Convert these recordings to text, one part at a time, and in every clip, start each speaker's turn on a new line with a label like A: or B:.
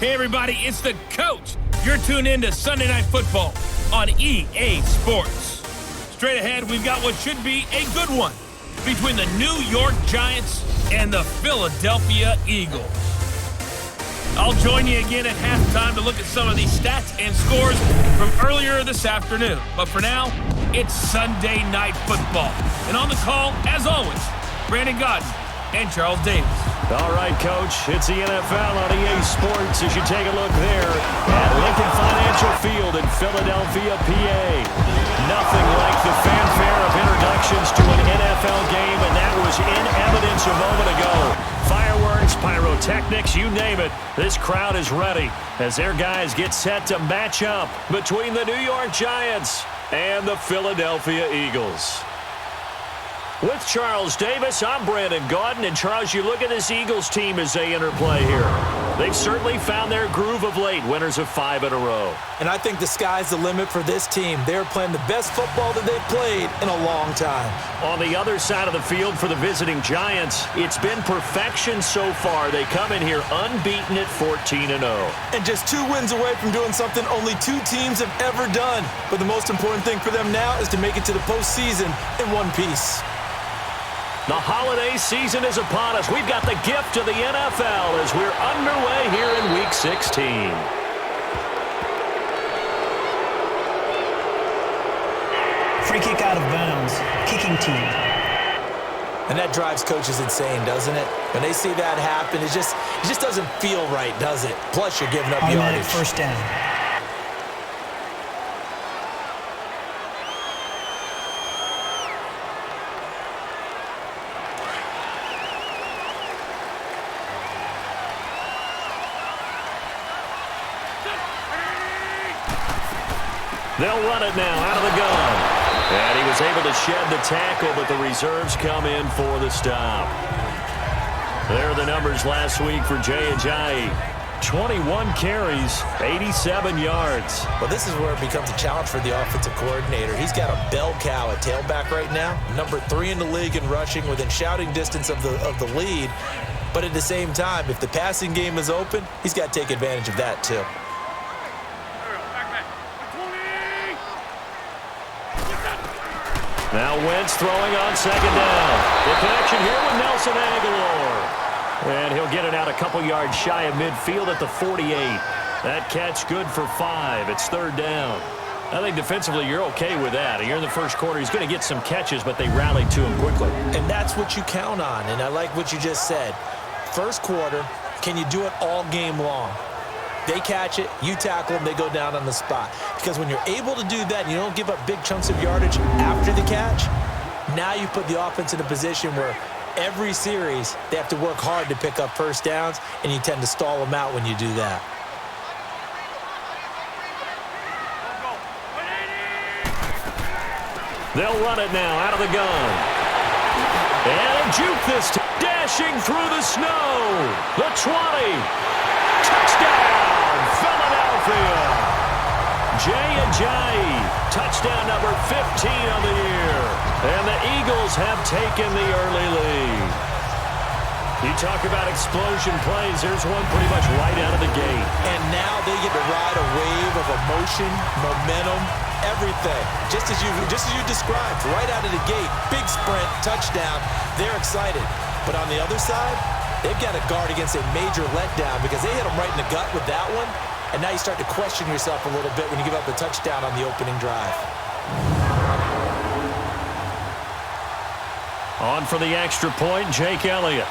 A: Hey everybody, it's the coach. You're tuned in to Sunday Night Football on EA Sports. Straight ahead, we've got what should be a good one between the New York Giants and the Philadelphia Eagles. I'll join you again at halftime to look at some of these stats and scores from earlier this afternoon. But for now, it's Sunday Night Football. And on the call, as always, Brandon Godden and Charles Davis.
B: All right, Coach, it's the NFL on EA Sports as you take a look there at Lincoln Financial Field in Philadelphia, PA. Nothing like the fanfare of introductions to an NFL game, and that was in evidence a moment ago. Fireworks, pyrotechnics, you name it. This crowd is ready as their guys get set to match up between the New York Giants and the Philadelphia Eagles. With Charles Davis, I'm Brandon Godden. And Charles, you look at this Eagles team as they interplay here. They've certainly found their groove of late, winners of 5 in a row.
C: And I think the sky's the limit for this team. They're playing the best football that they've played in a long time.
B: On the other side of the field for the visiting Giants, it's been perfection so far. They come in here unbeaten at 14-0.
C: And just 2 wins away from doing something only 2 teams have ever done. But the most important thing for them now is to make it to the postseason in one piece.
B: The holiday season is upon us. We've got the gift of the NFL as we're underway here in Week 16.
D: Free kick out of bounds. Kicking team.
C: And that drives coaches insane, doesn't it? When they see that happen, it just doesn't feel right, does it? Plus, you're giving up
D: Automatic
C: yardage.
D: first down.
B: They'll run it now out of the gun. And he was able to shed the tackle, but the reserves come in for the stop. There are the numbers last week for Jay Ajayi. 21 carries, 87 yards.
C: Well, this is where it becomes a challenge for the offensive coordinator. He's got a bell cow at tailback right now, number 3 in the league in rushing, within shouting distance of the lead. But at the same time, if the passing game is open, he's got to take advantage of that too.
B: Now Wentz throwing on second down. The connection here with Nelson Aguilar. And he'll get it out a couple yards shy of midfield at the 48. That catch good for 5. It's 3rd down. I think defensively you're okay with that. You're in the first quarter. He's going to get some catches, but they rallied to him quickly.
C: And that's what you count on. And I like what you just said. First quarter, can you do it all game long? They catch it, you tackle them, they go down on the spot. Because when you're able to do that and you don't give up big chunks of yardage after the catch, now you put the offense in a position where every series they have to work hard to pick up first downs, and you tend to stall them out when you do that.
B: They'll run it now out of the gun. And juke this time, dashing through the snow. The 20. Touchdown, Philadelphia. Jay Ajayi, touchdown number 15 on the year. And the Eagles have taken the early lead. You talk about explosion plays. There's one pretty much right out of the gate.
C: And now they get to ride a wave of emotion, momentum, everything. Just as you described, right out of the gate. Big sprint, touchdown. They're excited. But on the other side, they've got to guard against a major letdown because they hit them right in the gut with that one. And now you start to question yourself a little bit when you give up the touchdown on the opening drive.
B: On for the extra point, Jake Elliott.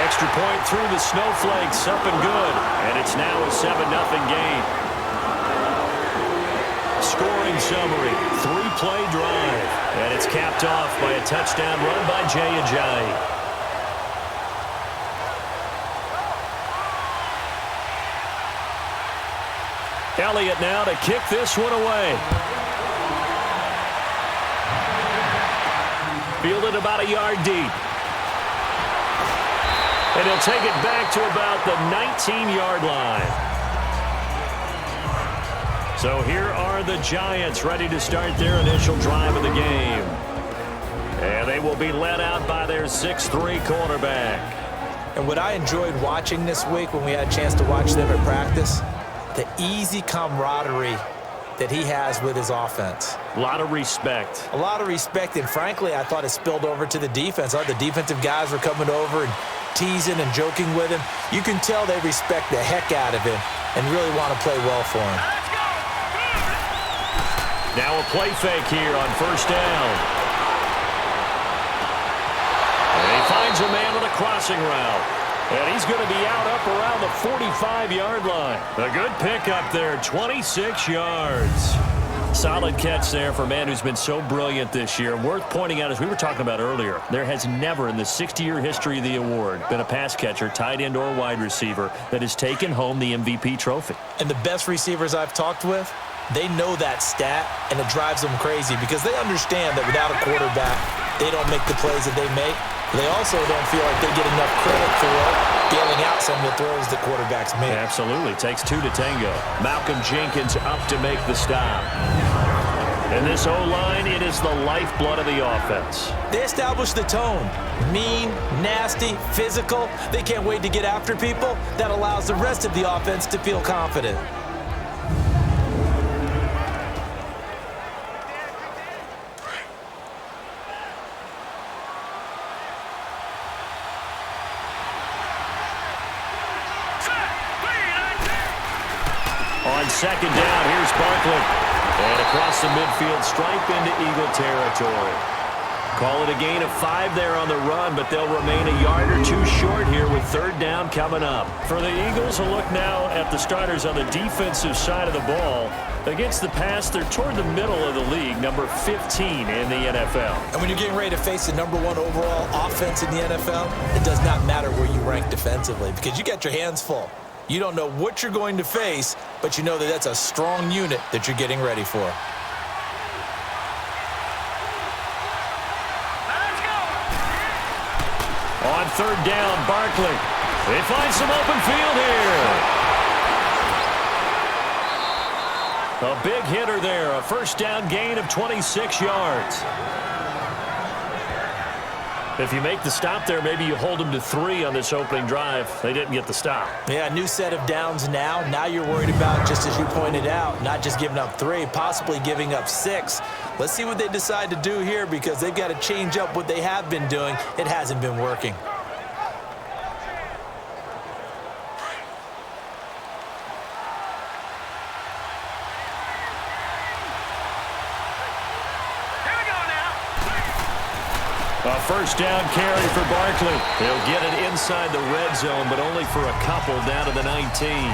B: Extra point through the snowflakes, up and good. And it's now a 7-0 game. Scoring summary, 3-play drive. And it's capped off by a touchdown run by Jay Ajayi. Elliott now to kick this one away. Fielded about a yard deep. And he'll take it back to about the 19-yard line. So here are the Giants ready to start their initial drive of the game. And they will be led out by their 6'3 quarterback.
C: And what I enjoyed watching this week when we had a chance to watch them at practice, the easy camaraderie that he has with his offense.
B: A lot of respect.
C: A lot of respect, and frankly, I thought it spilled over to the defense. The defensive guys were coming over and teasing and joking with him. You can tell they respect the heck out of him and really want to play well for him.
B: Now a play fake here on first down. And he finds a man on a crossing route. And he's going to be out up around the 45-yard line. A good pickup there, 26 yards. Solid catch there for a man who's been so brilliant this year. Worth pointing out, as we were talking about earlier, there has never in the 60-year history of the award been a pass catcher, tight end, or wide receiver that has taken home the MVP trophy.
C: And the best receivers I've talked with, they know that stat, and it drives them crazy because they understand that without a quarterback, they don't make the plays that they make. They also don't feel like they get enough credit for bailing out some of the throws that quarterbacks make.
B: Absolutely. Takes two to tango. Malcolm Jenkins up to make the stop. And this O-line, it is the lifeblood of the offense.
C: They establish the tone. Mean, nasty, physical. They can't wait to get after people. That allows the rest of the offense to feel confident.
B: On second down, here's Barkley. And across the midfield stripe into Eagle territory. Call it a gain of 5 there on the run, but they'll remain a yard or two short here with third down coming up. For the Eagles, a look now at the starters on the defensive side of the ball. Against the pass, they're toward the middle of the league, number 15 in the NFL.
C: And when you're getting ready to face the #1 overall offense in the NFL, it does not matter where you rank defensively because you got your hands full. You don't know what you're going to face, but you know that that's a strong unit that you're getting ready for.
B: On third down, Barkley. They find some open field here. A big hitter there. A first down gain of 26 yards. If you make the stop there, maybe you hold them to 3 on this opening drive. They didn't get the stop.
C: Yeah, new set of downs now. Now you're worried about, just as you pointed out, not just giving up 3, possibly giving up 6. Let's see what they decide to do here because they've got to change up what they have been doing. It hasn't been working.
B: A first down carry for Barkley. He'll get it inside the red zone, but only for a couple down to the 19.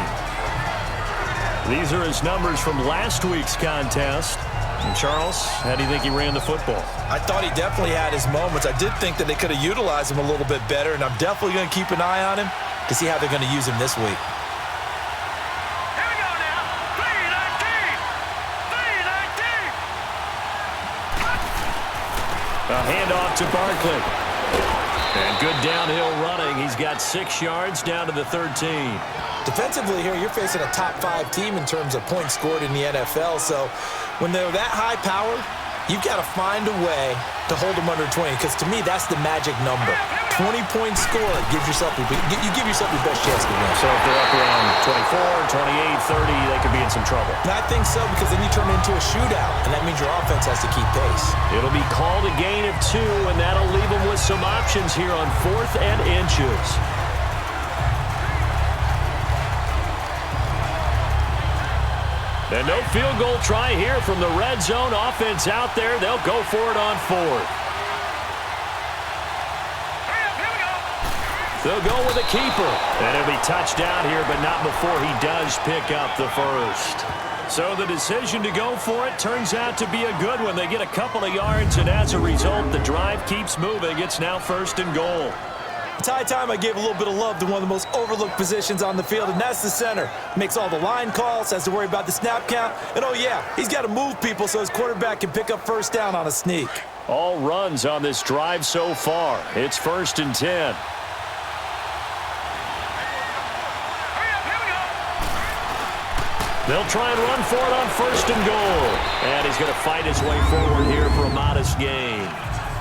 B: These are his numbers from last week's contest. And Charles, how do you think he ran the football?
C: I thought he definitely had his moments. I did think that they could have utilized him a little bit better, and I'm definitely going to keep an eye on him to see how they're going to use him this week.
B: A handoff to Barkley. And good downhill running. He's got 6 yards down to the 13.
C: Defensively here, you're facing a top 5 team in terms of points scored in the NFL. So when they're that high powered, you've got to find a way to hold them under 20. Because to me, that's the magic number. 20 points scored gives yourself you give yourself your best chance to win.
B: So if they're up around 24, 28, 30, they could be in some trouble.
C: And I think so because then you turn it into a shootout, and that means your offense has to keep pace.
B: It'll be called a gain of 2, and that'll leave them with some options here on 4th and inches. And no field goal try here from the red zone. Offense out there. They'll go for it on 4th. They'll go with a keeper. And it'll be touchdown here, but not before he does pick up the first. So the decision to go for it turns out to be a good one. They get a couple of yards, and as a result, the drive keeps moving. It's now 1st and goal.
C: It's high time I gave a little bit of love to one of the most overlooked positions on the field, and that's the center. Makes all the line calls, has to worry about the snap count, and oh yeah, he's got to move people so his quarterback can pick up first down on a sneak.
B: All runs on this drive so far. It's 1st and 10. They'll try and run for it on 1st and goal. And he's going to fight his way forward here for a modest gain.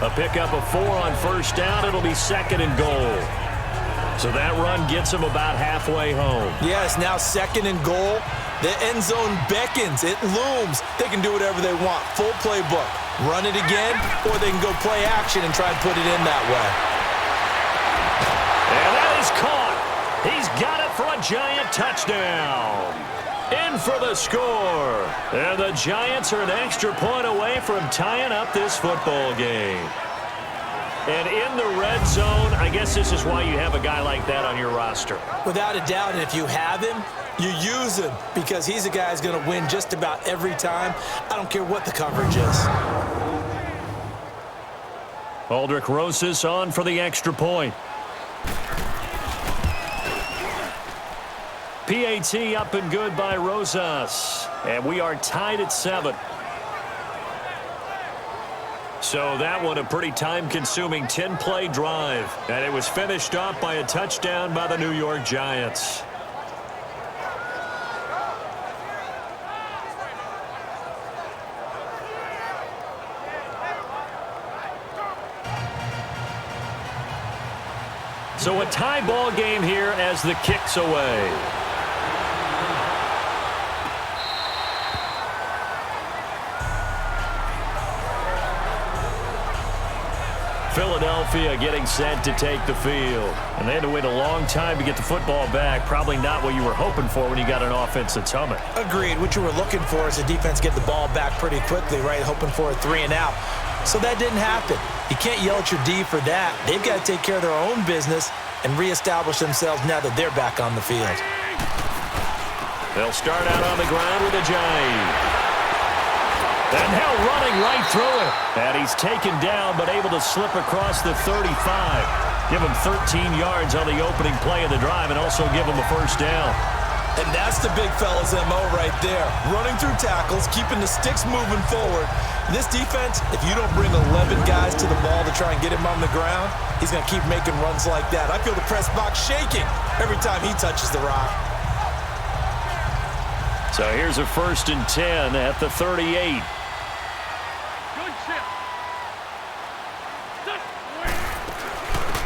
B: A pickup of 4 on first down. It'll be 2nd and goal. So that run gets them about halfway home.
C: Yes, now 2nd and goal. The end zone beckons. It looms. They can do whatever they want. Full playbook. Run it again, or they can go play action and try and put it in that way.
B: And that is caught. He's got it for a Giant touchdown. In for the score. And the Giants are an extra point away from tying up this football game. And in the red zone, I guess this is why you have a guy like that on your roster.
C: Without a doubt, and if you have him, you use him because he's a guy who's going to win just about every time. I don't care what the coverage is.
B: Aldrich Rosas on for the extra point. PAT up and good by Rosas. And we are tied at 7. So that one a pretty time-consuming 10-play drive. And it was finished off by a touchdown by the New York Giants. So a tie ball game here as the kick's away. Philadelphia getting set to take the field. And they had to wait a long time to get the football back. Probably not what you were hoping for when you got an offense that's humming.
C: Agreed. What you were looking for is the defense get the ball back pretty quickly, right? Hoping for a 3 and out. So that didn't happen. You can't yell at your D for that. They've got to take care of their own business and reestablish themselves now that they're back on the field.
B: They'll start out on the ground with a Giant. And now running right through it. And he's taken down but able to slip across the 35. Give him 13 yards on the opening play of the drive and also give him a first down.
C: And that's the big fella's MO right there. Running through tackles, keeping the sticks moving forward. This defense, if you don't bring 11 guys to the ball to try and get him on the ground, he's going to keep making runs like that. I feel the press box shaking every time he touches the rock.
B: So here's a 1st and 10 at the 38.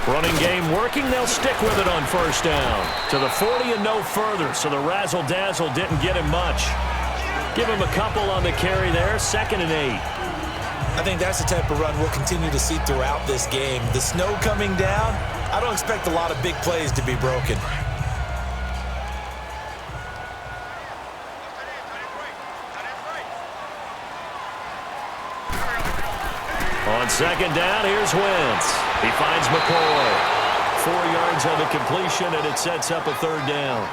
B: Running game working. They'll stick with it on first down. To the 40 and no further, so the razzle-dazzle didn't get him much. Give him a couple on the carry there. 2nd and 8.
C: I think that's the type of run we'll continue to see throughout this game. The snow coming down, I don't expect a lot of big plays to be broken.
B: On 2nd down, here's Wentz. He finds McCoy. 4 yards on the completion, and it sets up a 3rd down.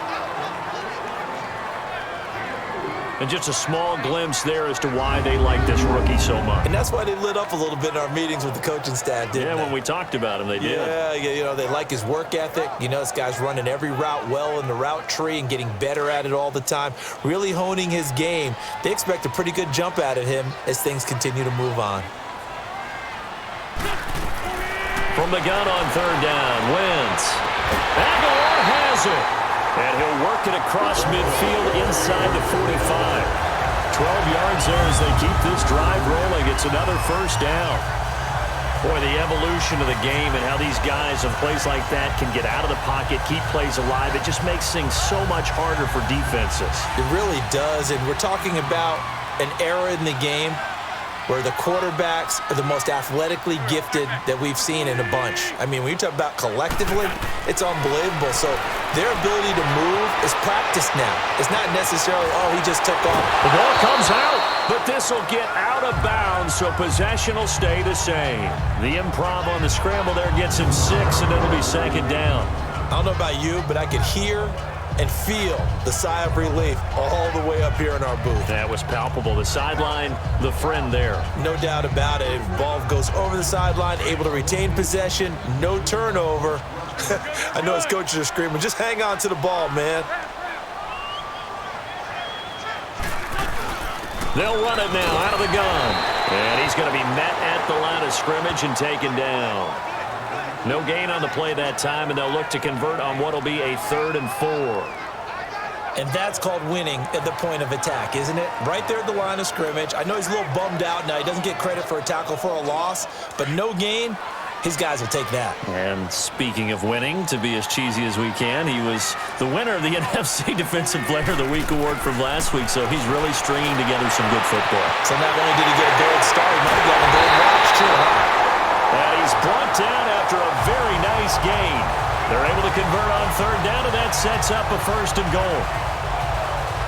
B: And just a small glimpse there as to why they like this rookie so much.
C: And that's why they lit up a little bit in our meetings with the coaching staff, didn't they?
B: When we talked about him, they did.
C: Yeah, you know, they like his work ethic. You know, this guy's running every route well in the route tree and getting better at it all the time, really honing his game. They expect a pretty good jump out of him as things continue to move on.
B: From the gun on 3rd down, Wentz. Aguilar has it. And he'll work it across midfield inside the 45. 12 yards there as they keep this drive rolling. It's another 1st down. Boy, the evolution of the game and how these guys in plays like that can get out of the pocket, keep plays alive, it just makes things so much harder for defenses.
C: It really does, and we're talking about an era in the game where the quarterbacks are the most athletically gifted that we've seen in a bunch. I mean, when you talk about collectively, it's unbelievable. So their ability to move is practiced now. It's not necessarily, oh, he just took off.
B: The ball comes out, but this will get out of bounds, so possession will stay the same. The improv on the scramble there gets him 6, and it'll be 2nd down.
C: I don't know about you, but I could hear and feel the sigh of relief all the way up here in our booth.
B: That was palpable. The sideline, the friend there.
C: No doubt about it. Ball goes over the sideline, able to retain possession, no turnover. I know his coaches are screaming, just hang on to the ball, man.
B: They'll run it now out of the gun. And he's going to be met at the line of scrimmage and taken down. No gain on the play that time, and they'll look to convert on what will be a 3rd and 4.
C: And that's called winning at the point of attack, isn't it? Right there at the line of scrimmage. I know he's a little bummed out now. He doesn't get credit for a tackle for a loss, but no gain, his guys will take that.
B: And speaking of winning, to be as cheesy as we can, he was the winner of the NFC Defensive Player of the Week award from last week, so he's really stringing together some good football.
C: So not only did he get a gold star, he might have gotten a gold watch, too, huh?
B: And he's brought down after a very nice gain. They're able to convert on third down, and that sets up a 1st and goal.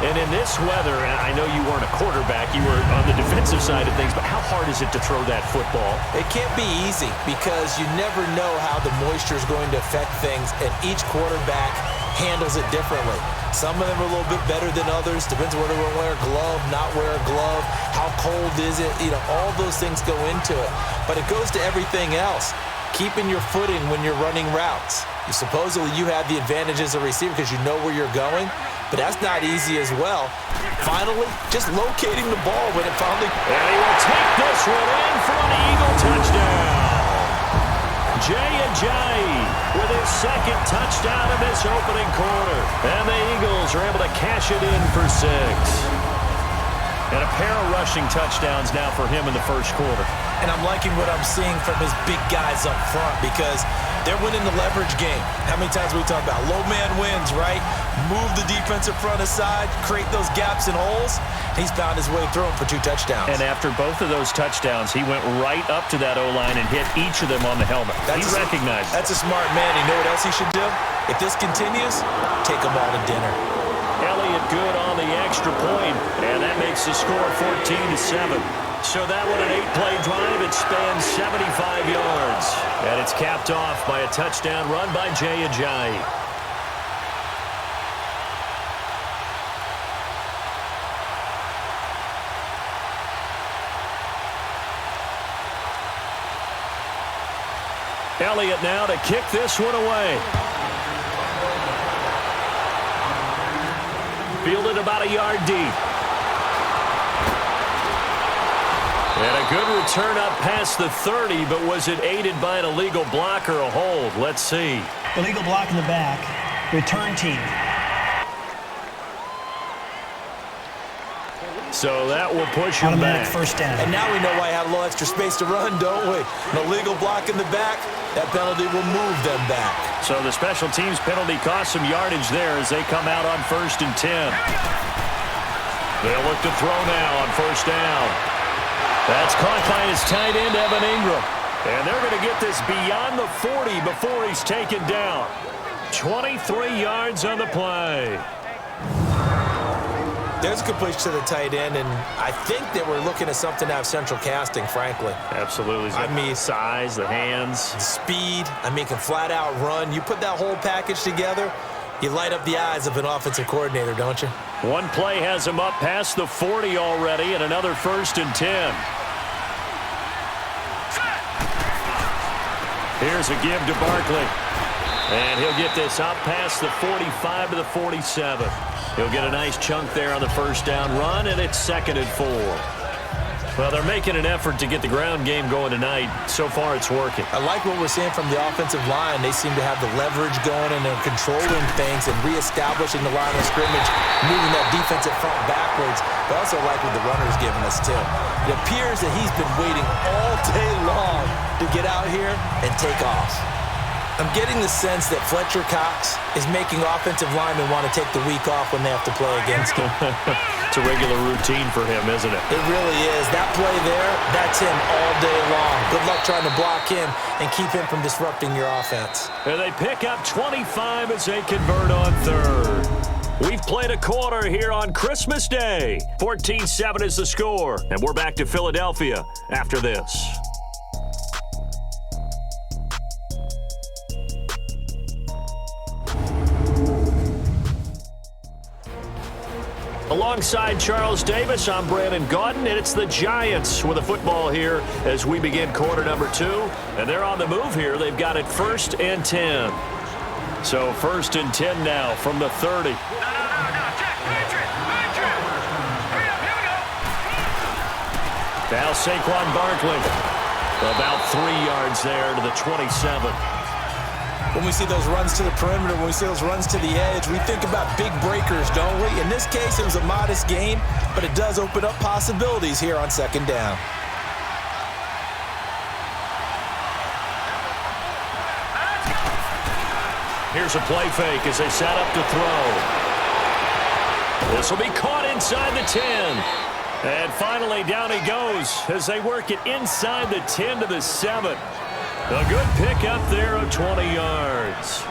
B: And in this weather, and I know you weren't a quarterback, you were on the defensive side of things, but how hard is it to throw that football?
C: It can't be easy because you never know how the moisture is going to affect things, and each quarterback handles it differently. Some of them are a little bit better than others. Depends whether we're wearing a glove, not wear a glove, how cold is it. You know, all those things go into it. But it goes to everything else. Keeping your footing when you're running routes. Supposedly you have the advantage as a receiver because you know where you're going, but that's not easy as well. Finally, just locating the ball when it finally...
B: And he will take this one in for an Eagle touchdown. Jay Ajayi with his 2nd touchdown in this opening quarter. And the Eagles are able to cash it in for 6. And a pair of rushing touchdowns now for him in the 1st quarter.
C: And I'm liking what I'm seeing from his big guys up front because they're winning the leverage game. How many times we talk about low man wins, right? Move the defensive front aside, create those gaps and holes. He's found his way through them for 2 touchdowns.
B: And after both of those touchdowns, he went right up to that O-line and hit each of them on the helmet. He recognized it.
C: That's a smart man. You know what else he should do? If this continues, take them all to dinner.
B: Elliott good on the extra point, and that makes the score 14-7. So that one an 8-play drive. It spans 75 yards. And it's capped off by a touchdown run by Jay Ajayi. Elliott now to kick this one away. Fielded about a yard deep. And a good return up past the 30, but was it aided by an illegal block or a hold? Let's see.
D: Illegal block in the back. Return team.
B: So that will push him back.
D: First down.
C: And now we know why I had a little extra space to run, don't we? An illegal block in the back, that penalty will move them back.
B: So the special teams penalty cost some yardage there as they come out on 1st and 10. They'll look to throw now on 1st down. That's caught by his tight end, Evan Ingram. And they're going to get this beyond the 40 before he's taken down. 23 yards on the play.
C: There's a good push to the tight end, and I think that we're looking at something out of central casting, frankly.
B: Absolutely.
C: I mean,
B: size, the hands.
C: Speed. I mean, can flat out run. You put that whole package together, you light up the eyes of an offensive coordinator, don't you?
B: One play has him up past the 40 already, and another 1st and 10. Here's a give to Barkley. And he'll get this up past the 45 to the 47. He'll get a nice chunk there on the 1st down run, and it's 2nd and 4. Well, they're making an effort to get the ground game going tonight. So far, it's working.
C: I like what we're seeing from the offensive line. They seem to have the leverage going, and they're controlling things and reestablishing the line of scrimmage, moving that defensive front backwards. But I also like what the runner's giving us, too. It appears that he's been waiting all day long to get out here and take off. I'm getting the sense that Fletcher Cox is making offensive linemen want to take the week off when they have to play against him.
B: It's a regular routine for him, isn't it?
C: It really is. That play there, that's him all day long. Good luck trying to block him and keep him from disrupting your offense.
B: And they pick up 25 as they convert on 3rd. We've played a quarter here on Christmas Day. 14-7 is the score, and we're back to Philadelphia after this. Alongside Charles Davis, I'm Brandon Gaudin, and it's the Giants with the football here as we begin quarter number 2. And they're on the move here. They've got it 1st and 10. So 1st and 10 now from the 30. Now Saquon Barkley. About 3 yards there to the 27.
C: When we see those runs to the perimeter, when we see those runs to the edge, we think about big breakers, don't we? In this case, it was a modest gain, but it does open up possibilities here on second down.
B: Here's a play fake as they set up to throw. This will be caught inside the 10. And finally, down he goes as they work it inside the 10 to the 7. A good pickup there of 20 yards.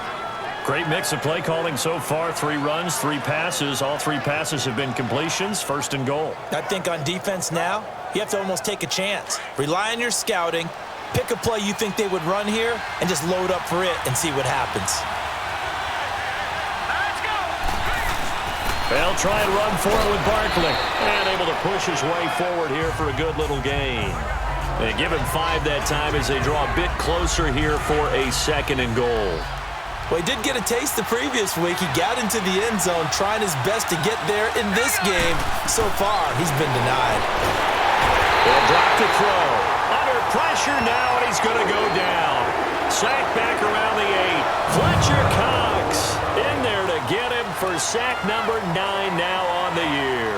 B: Great mix of play calling so far. 3 runs, 3 passes. All 3 passes have been completions. First and goal.
C: I think on defense now, you have to almost take a chance. Rely on your scouting. Pick a play you think they would run here and just load up for it and see what happens.
B: They'll try and run for it with Barkley. And able to push his way forward here for a good little gain. They give him 5 that time as they draw a bit closer here for a second and goal.
C: Well, he did get a taste the previous week. He got into the end zone trying his best to get there in this game. So far, he's been denied.
B: They'll drop to throw. Under pressure now, and he's going to go down. Sack back around the 8. Fletcher Cox in there to get him for sack number 9 now on the year.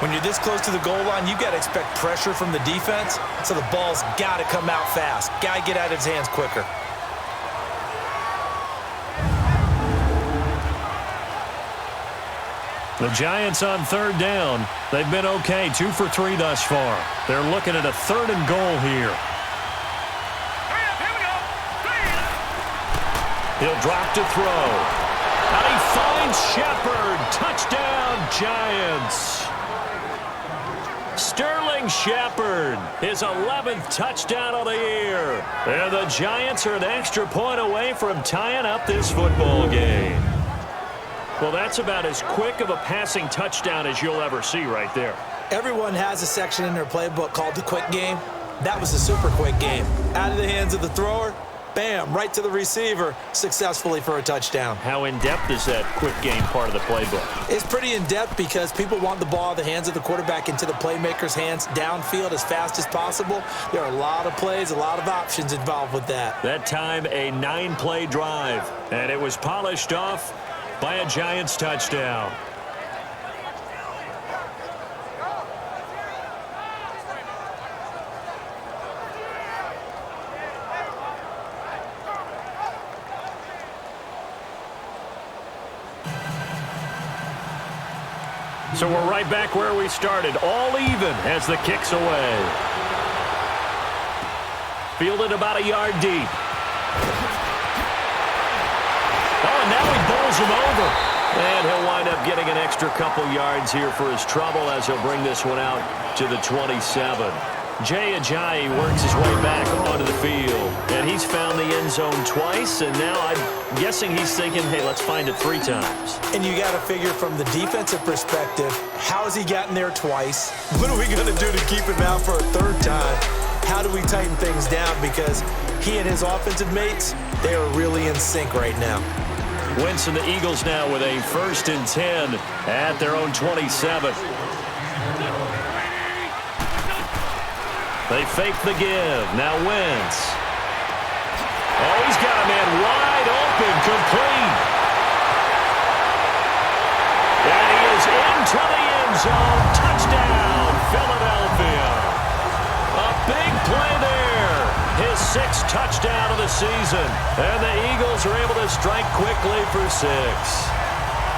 C: When you're this close to the goal line, you got to expect pressure from the defense, so the ball's got to come out fast. Got to get out of his hands quicker.
B: The Giants on third down. They've been okay, 2 for 3 thus far. They're looking at a 3rd and goal here. He'll drop to throw. And he finds Shepard. Touchdown, Giants. Sterling Shepard, his 11th touchdown of the year. And the Giants are an extra point away from tying up this football game. Well, that's about as quick of a passing touchdown as you'll ever see right there.
C: Everyone has a section in their playbook called the quick game. That was a super quick game. Out of the hands of the thrower, bam, right to the receiver, successfully for a touchdown.
B: How in-depth is that quick game part of the playbook?
C: It's pretty in-depth because people want the ball out of the hands of the quarterback into the playmaker's hands downfield as fast as possible. There are a lot of plays, a lot of options involved with that.
B: That time, a 9-play drive, and it was polished off by a Giants touchdown. So we're right back where we started, all even as the kick's away. Fielded about a yard deep. Oh, and now he bowls him over. And he'll wind up getting an extra couple yards here for his trouble as he'll bring this one out to the 27. Jay Ajayi works his way back onto the field. And he's found the end zone twice, and now I'm guessing he's thinking, hey, let's find it 3 times.
C: And you got to figure from the defensive perspective, how has he gotten there twice? What are we going to do to keep him out for a 3rd time? How do we tighten things down? Because he and his offensive mates, they are really in sync right now.
B: Wentz and the Eagles now with a 1st and 10 at their own 27. They fake the give. Now Wentz. Oh, he's got a man wide open, complete. And he is into the end zone. Touchdown, Philadelphia. A big play there. His 6th touchdown of the season. And the Eagles are able to strike quickly for 6.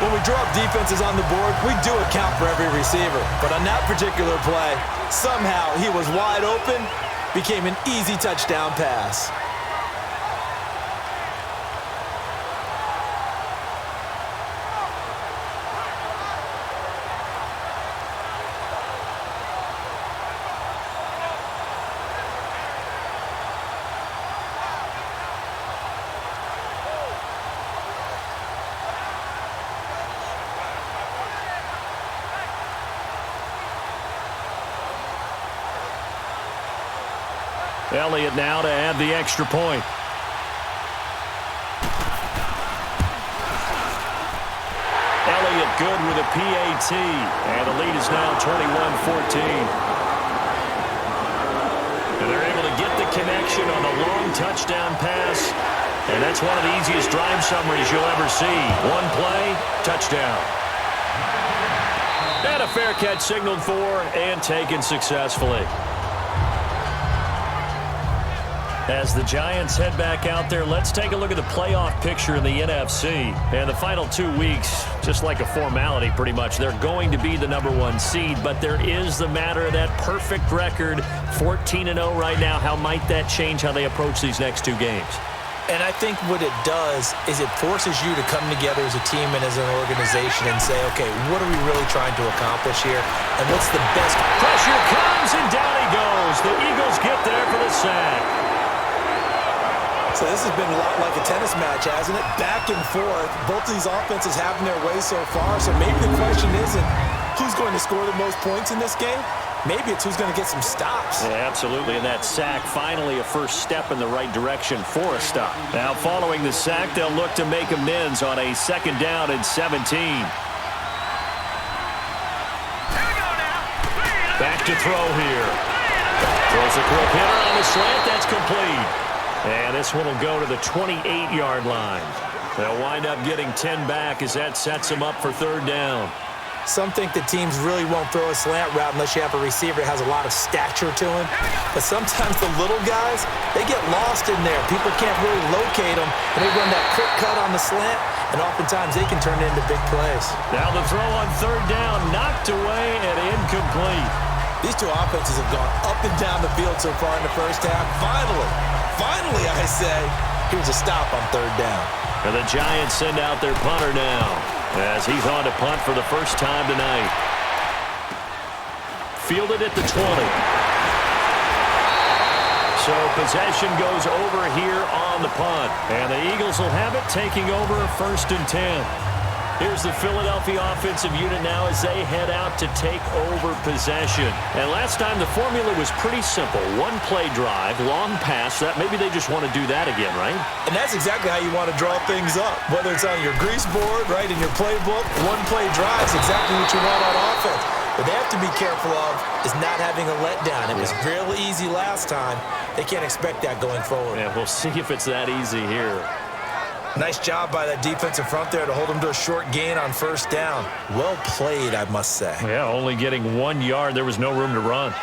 C: When we draw up defenses on the board, we do account for every receiver. But on that particular play, somehow he was wide open, became an easy touchdown pass.
B: Elliott now to add the extra point. Elliott good with a PAT, and the lead is now 21-14. And they're able to get the connection on the long touchdown pass And that's one of the easiest drive summaries you'll ever see. One play, touchdown. And a fair catch signaled for and taken successfully. As the Giants head back out there, let's take a look at the playoff picture in the NFC. And the final 2 weeks, just like a formality pretty much, they're going to be the #1 seed. But there is the matter of that perfect record, 14-0 right now. How might that change how they approach these next 2 games?
C: And I think what it does is it forces you to come together as a team and as an organization and say, okay, what are we really trying to accomplish here? And what's the best?
B: Pressure comes, and down he goes. The Eagles get there for the sack.
C: So this has been a lot like a tennis match, hasn't it? Back and forth. Both of these offenses having their way so far. So maybe the question isn't who's going to score the most points in this game. Maybe it's who's going to get some stops.
B: Yeah, absolutely. And that sack, finally a first step in the right direction for a stop. Now, following the sack, they'll look to make amends on a 2nd down and 17. Back to throw here. Throws a quick hitter on the slant. That's complete. And this one will go to the 28-yard line. They'll wind up getting 10 back as that sets them up for 3rd down.
C: Some think the teams really won't throw a slant route unless you have a receiver that has a lot of stature to him. But sometimes the little guys, they get lost in there. People can't really locate them, and they run that quick cut on the slant, and oftentimes they can turn it into big plays.
B: Now the throw on 3rd down, knocked away and incomplete.
C: These two offenses have gone up and down the field so far in the first half. Finally, I say, here's a stop on 3rd down.
B: And the Giants send out their punter now as he's on to punt for the first time tonight. Fielded at the 20. So possession goes over here on the punt. And the Eagles will have it, taking over 1st and 10. Here's the Philadelphia offensive unit now as they head out to take over possession. And last time the formula was pretty simple. 1-play drive, long pass. That maybe they just want to do that again, right?
C: And that's exactly how you want to draw things up. Whether it's on your grease board, right, in your playbook, 1-play drive is exactly what you want on offense. What they have to be careful of is not having a letdown. It was real easy last time. They can't expect that going forward.
B: Yeah, we'll see if it's that easy here.
C: Nice job by that defensive front there to hold them to a short gain on 1st down. Well played, I must say.
B: Yeah, only getting 1 yard. There was no room to run.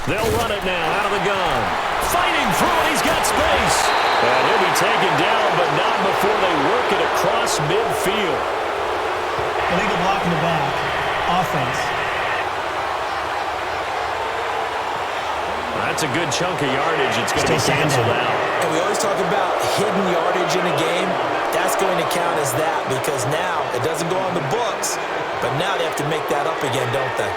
B: They'll run it now out of the gun. Fighting through it. He's got space. And he'll be taken down, but not before they work it across midfield.
D: Illegal block in the back. Offense.
B: That's a good chunk of yardage. It's going to be canceled out.
C: And we always talk about hidden yardage in a game. That's going to count as that because now it doesn't go on the books, but now they have to make that up again, don't they?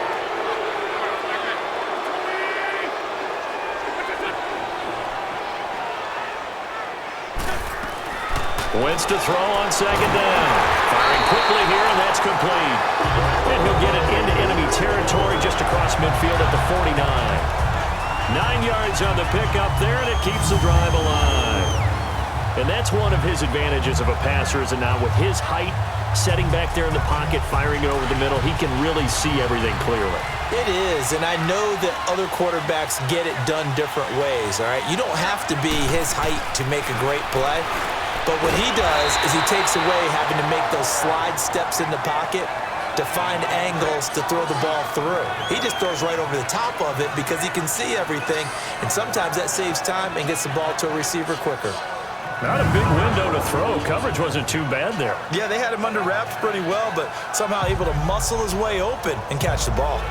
B: Wentz to throw on 2nd down. Firing quickly here, and that's complete. And he'll get it into enemy territory just across midfield at the 49. 9 yards on the pickup there, and it keeps the drive alive. And that's one of his advantages of a passer, is it not? With his height, setting back there in the pocket, firing it over the middle, he can really see everything clearly.
C: It is, and I know that other quarterbacks get it done different ways, all right? You don't have to be his height to make a great play, but what he does is he takes away having to make those slide steps in the pocket to find angles to throw the ball through. He just throws right over the top of it because he can see everything, and sometimes that saves time and gets the ball to a receiver quicker.
B: Not a big window to throw. Coverage wasn't too bad there.
C: Yeah, they had him under wraps pretty well, but somehow able to muscle his way open and catch the ball.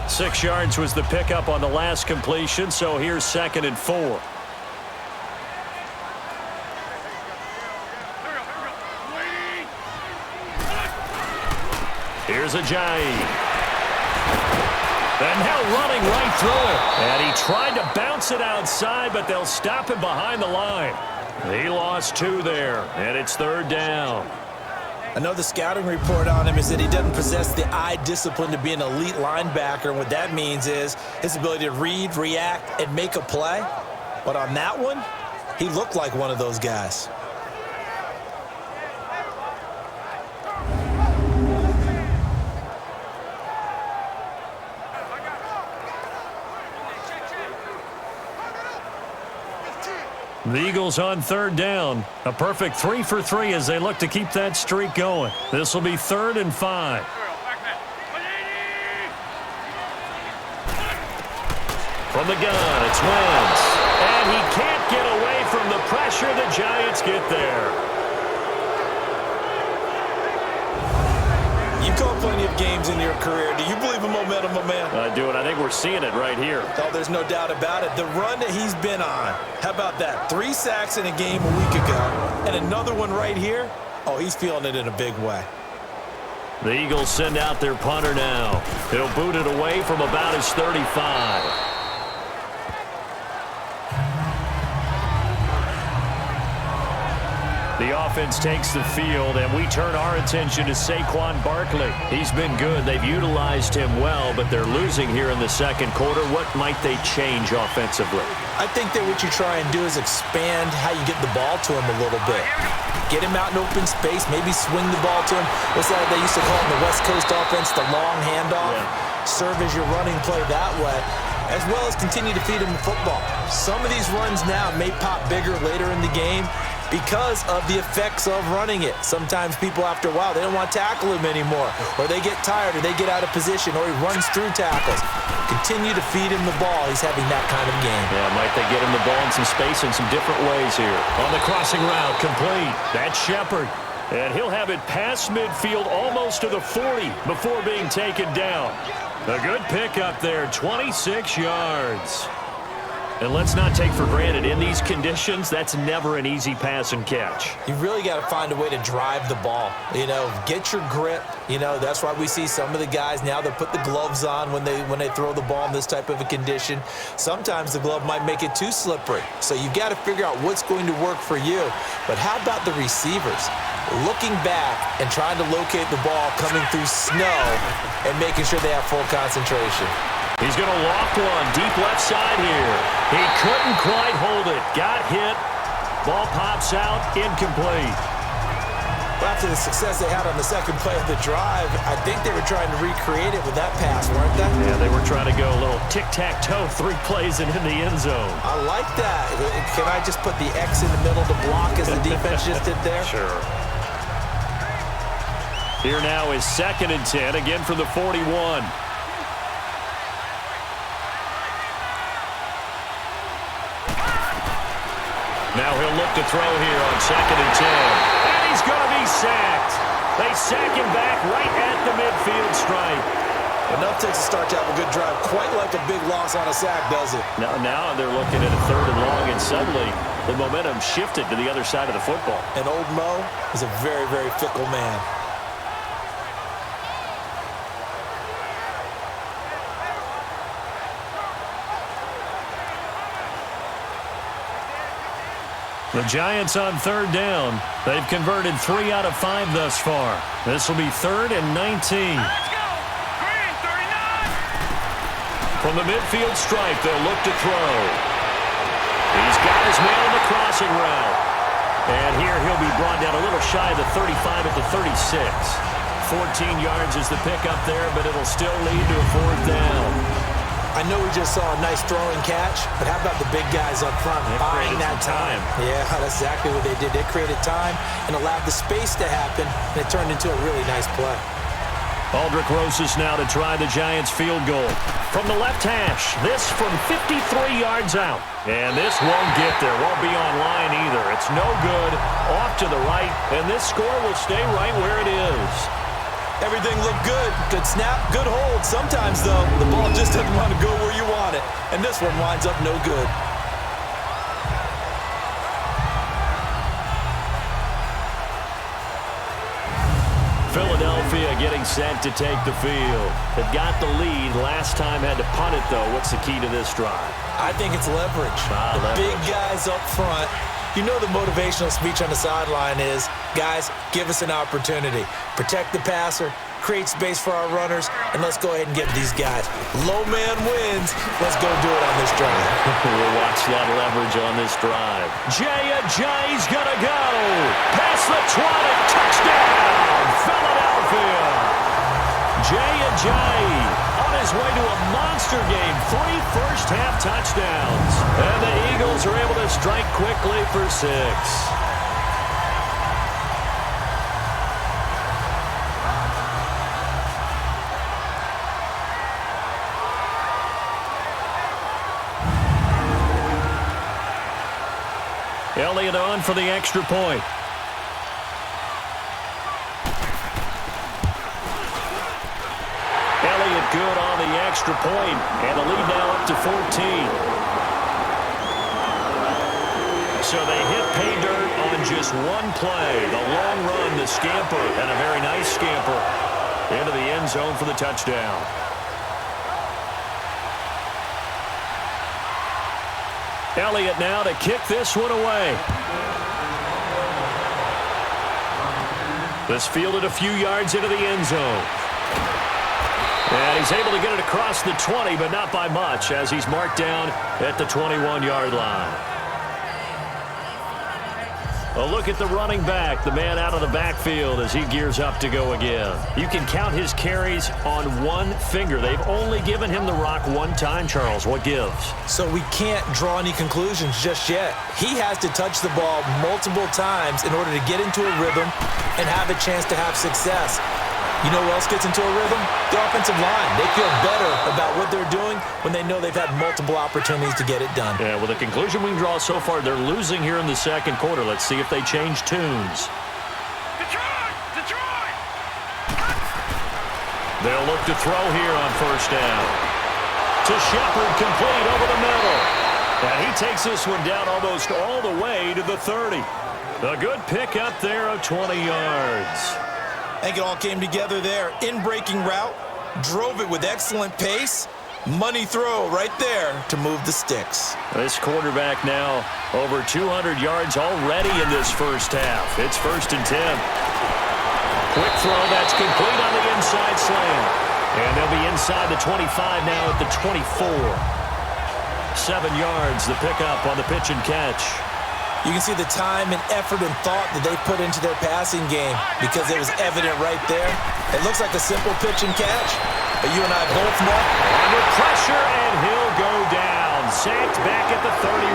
B: Six yards was the pickup on the last completion, so here's 2nd and 4. Here's Ajayi. And now running right through it. And he tried to bounce it outside, but they'll stop him behind the line. He lost 2 there, and it's 3rd down.
C: I know the scouting report on him is that he doesn't possess the eye discipline to be an elite linebacker. And what that means is his ability to read, react, and make a play. But on that one, he looked like one of those guys.
B: The Eagles on third down. A perfect 3 for 3 as they look to keep that streak going. This will be 3rd and 5. From the gun, it's Wentz. And he can't get away from the pressure. The Giants get there.
C: You've called plenty of games in your career. Do you believe in momentum, my man?
B: I do, and I think we're seeing it right here.
C: Oh, there's no doubt about it. The run that he's been on. How about that? 3 sacks in a game a week ago. And another one right here. Oh, he's feeling it in a big way.
B: The Eagles send out their punter now. He'll boot it away from about his 35. The offense takes the field, and we turn our attention to Saquon Barkley. He's been good. They've utilized him well, but they're losing here in the second quarter. What might they change offensively?
C: I think that what you try and do is expand how you get the ball to him a little bit. Get him out in open space, maybe swing the ball to him. What's that they used to call in the West Coast offense, the long handoff? Yeah. Serve as your running play that way, as well as continue to feed him the football. Some of these runs now may pop bigger later in the game because of the effects of running it. Sometimes people, after a while, they don't want to tackle him anymore, or they get tired, or they get out of position, or he runs through tackles. Continue to feed him the ball. He's having that kind of game.
B: Yeah, might they get him the ball in some space in some different ways here. On the crossing route, complete. That's Shepard. And he'll have it past midfield almost to the 40 before being taken down. A good pickup there, 26 yards. And let's not take for granted, in these conditions, that's never an easy pass and catch.
C: You really got to find a way to drive the ball. You know, get your grip. You know, that's why we see some of the guys now that put the gloves on when they throw the ball in this type of a condition. Sometimes the glove might make it too slippery. So you've got to figure out what's going to work for you. But how about the receivers? Looking back and trying to locate the ball coming through snow and making sure they have full concentration.
B: He's going to lock one deep left side here. He couldn't quite hold it. Got hit. Ball pops out. Incomplete.
C: Well, after the success they had on the second play of the drive, I think they were trying to recreate it with that pass, weren't they?
B: Yeah, they were trying to go a little tic-tac-toe, 3 plays and in the end zone.
C: I like that. Can I just put the X in the middle to block as the defense just did there?
B: Sure. Here now is 2nd and 10, again from the 41. Now he'll look to throw here on 2nd and 10. And he's going to be sacked. They sack him back right at the midfield stripe.
C: Enough takes a start to have a good drive. Quite like a big loss on a sack, does it?
B: Now they're looking at a 3rd and long, and suddenly the momentum shifted to the other side of the football.
C: And old Mo is a very, very fickle man.
B: The Giants on 3rd down. They've converted 3 out of 5 thus far. This will be 3rd and 19.
A: Let's go! Green, 39!
B: From the midfield stripe, they'll look to throw. He's got his man on the crossing route. And here he'll be brought down a little shy of the 35 at the 36. 14 yards is the pickup there, but it'll still lead to a 4th down.
C: I know we just saw a nice throwing catch, but how about the big guys up front buying that time? Yeah, that's exactly what they did. They created time and allowed the space to happen, and it turned into a really nice play.
B: Aldrich Rosas now to try the Giants field goal. From the left hash, this from 53 yards out. And this won't get there, won't be on line either. It's no good, off to the right, and this score will stay right where it is.
C: Everything looked good. Good snap, good hold. Sometimes, though, the ball just doesn't want to go where you want it. And this one winds up no good.
B: Philadelphia getting set to take the field. They've got the lead. Last time had to punt it, though. What's the key to this drive?
C: I think it's leverage. The big guys up front. You know the motivational speech on the sideline is, guys, give us an opportunity. Protect the passer, create space for our runners, and let's go ahead and get these guys. Low man wins. Let's go do it on this drive.
B: We'll watch that leverage on this drive. Jay's going to go. Past the 20. Touchdown, Philadelphia. Jay on his way to a monster game. 3 first-half touchdowns. And the Eagles are able to strike quickly for 6. Elliott on for the extra point. Elliott good on the extra point, and the lead now up to 14. So they hit pay dirt on just one play. The long run, the scamper, and a very nice scamper into the end zone for the touchdown. Elliott now to kick this one away. This fielded a few yards into the end zone. And he's able to get it across the 20, but not by much, as he's marked down at the 21-yard line. A look at the running back, the man out of the backfield as he gears up to go again. You can count his carries on one finger. They've only given him the rock one time, Charles. What gives?
C: So we can't draw any conclusions just yet. He has to touch the ball multiple times in order to get into a rhythm and have a chance to have success. You know who else gets into a rhythm? The offensive line. They feel better about what they're doing when they know they've had multiple opportunities to get it done.
B: Yeah, well, the conclusion we can draw so far, they're losing here in the second quarter. Let's see if they change tunes.
A: Detroit!
B: They'll look to throw here on first down. To Shepard, complete over the middle. And he takes this one down almost all the way to the 30. A good pick up there of 20 yards.
C: I think it all came together there. In-breaking route, drove it with excellent pace. Money throw right there to move the sticks.
B: This quarterback now over 200 yards already in this first half. It's 1st and 10. Quick throw, that's complete on the inside slant. And they'll be inside the 25 now at the 24. 7 yards, the pickup on the pitch and catch.
C: You can see the time and effort and thought that they put into their passing game because it was evident right there. It looks like a simple pitch and catch, but you and I both know.
B: Under pressure, and he'll go down. Sacked back at the 31.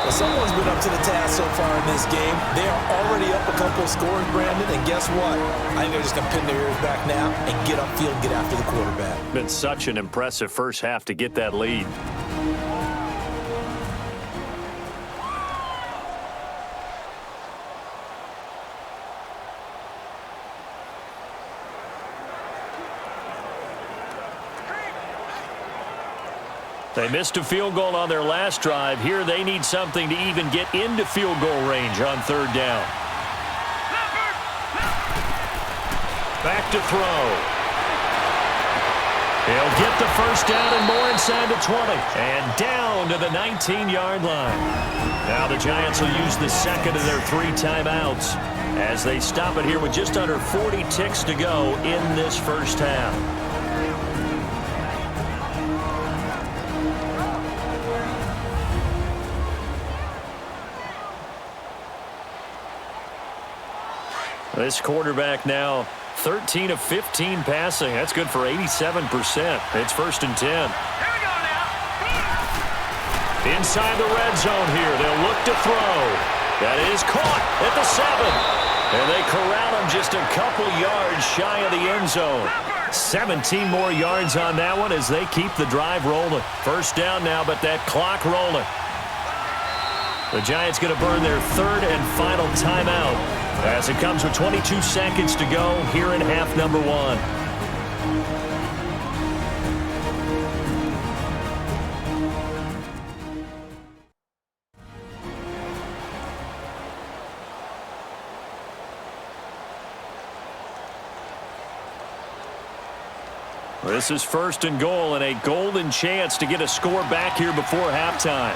C: Well, someone's been up to the task so far in this game. They are already up a couple of scores, Brandon, and guess what? I think they're just going to pin their ears back now and get upfield and get after the quarterback.
B: Been such an impressive first half to get that lead. They missed a field goal on their last drive. Here they need something to even get into field goal range on 3rd down. Back to throw. He'll get the first down and more inside the 20. And down to the 19-yard line. Now the Giants will use the second of their 3 timeouts as they stop it here with just under 40 ticks to go in this first half. This quarterback now 13 of 15 passing. That's good for 87%. It's 1st and 10.
A: Here we go now.
B: Inside the red zone here. They'll look to throw. That is caught at the 7. And they corral him just a couple yards shy of the end zone. 17 more yards on that one as they keep the drive rolling. First down now, but that clock rolling. The Giants going to burn their 3rd and final timeout as it comes with 22 seconds to go here in half number 1. This is 1st and goal and a golden chance to get a score back here before halftime.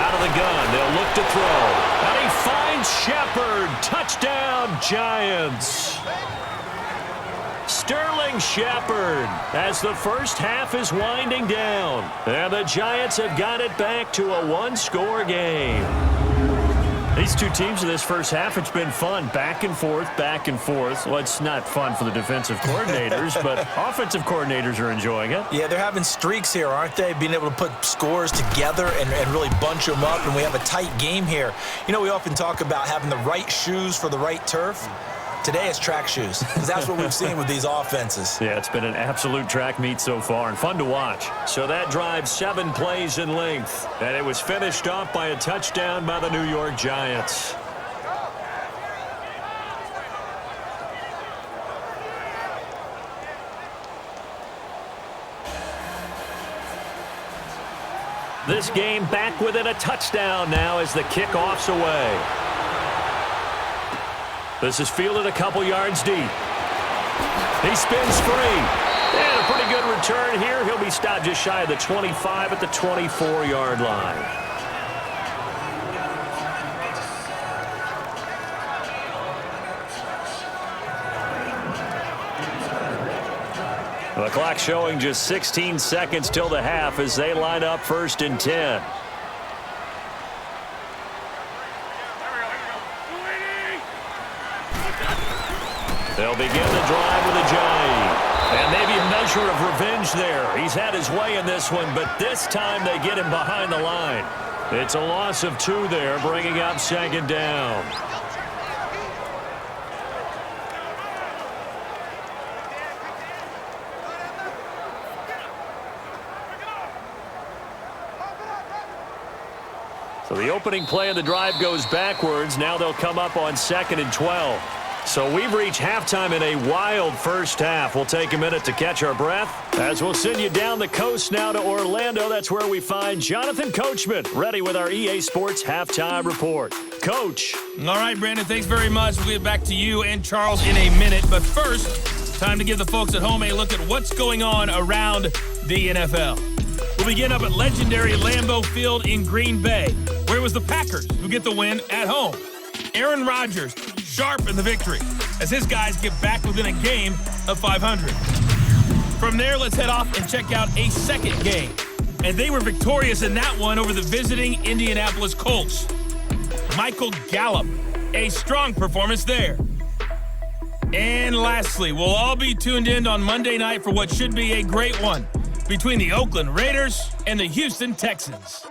B: Out of the gun, they'll look to throw. And he finds Shepard. Touchdown, Giants. Sterling Shepard as the first half is winding down. And the Giants have got it back to a 1-score game. These two teams in this first half, it's been fun. Back and forth, back and forth. Well, it's not fun for the defensive coordinators, but offensive coordinators are enjoying it.
C: Yeah, they're having streaks here, aren't they? Being able to put scores together and really bunch them up, and we have a tight game here. You know, we often talk about having the right shoes for the right turf. Today it's track shoes, because that's what we've seen with these offenses.
B: Yeah, it's been an absolute track meet so far and fun to watch. So that drive 7 plays in length, and it was finished off by a touchdown by the New York Giants. This game back within a touchdown now as the kickoff's away. This is fielded a couple yards deep. He spins free. And a pretty good return here. He'll be stopped just shy of the 25 at the 24-yard line. The clock showing just 16 seconds till the half as they line up 1st and 10. They'll begin the drive with a jive. And maybe a measure of revenge there. He's had his way in this one, but this time they get him behind the line. It's a loss of 2 there, bringing up 2nd down. So the opening play of the drive goes backwards. Now they'll come up on 2nd and 12. So we've reached halftime in a wild first half. We'll take a minute to catch our breath as we'll send you down the coast now to Orlando. That's where we find Jonathan Coachman ready with our EA Sports Halftime Report. Coach.
A: All right, Brandon, thanks very much. We'll get back to you and Charles in a minute. But first, time to give the folks at home a look at what's going on around the NFL. We'll begin up at legendary Lambeau Field in Green Bay, where it was the Packers who get the win at home. Aaron Rodgers sharp in the victory as his guys get back within a game of 500. From there, let's head off and check out a second game. And they were victorious in that one over the visiting Indianapolis Colts. Michael Gallup, a strong performance there. And lastly, we'll all be tuned in on Monday night for what should be a great one between the Oakland Raiders and the Houston Texans.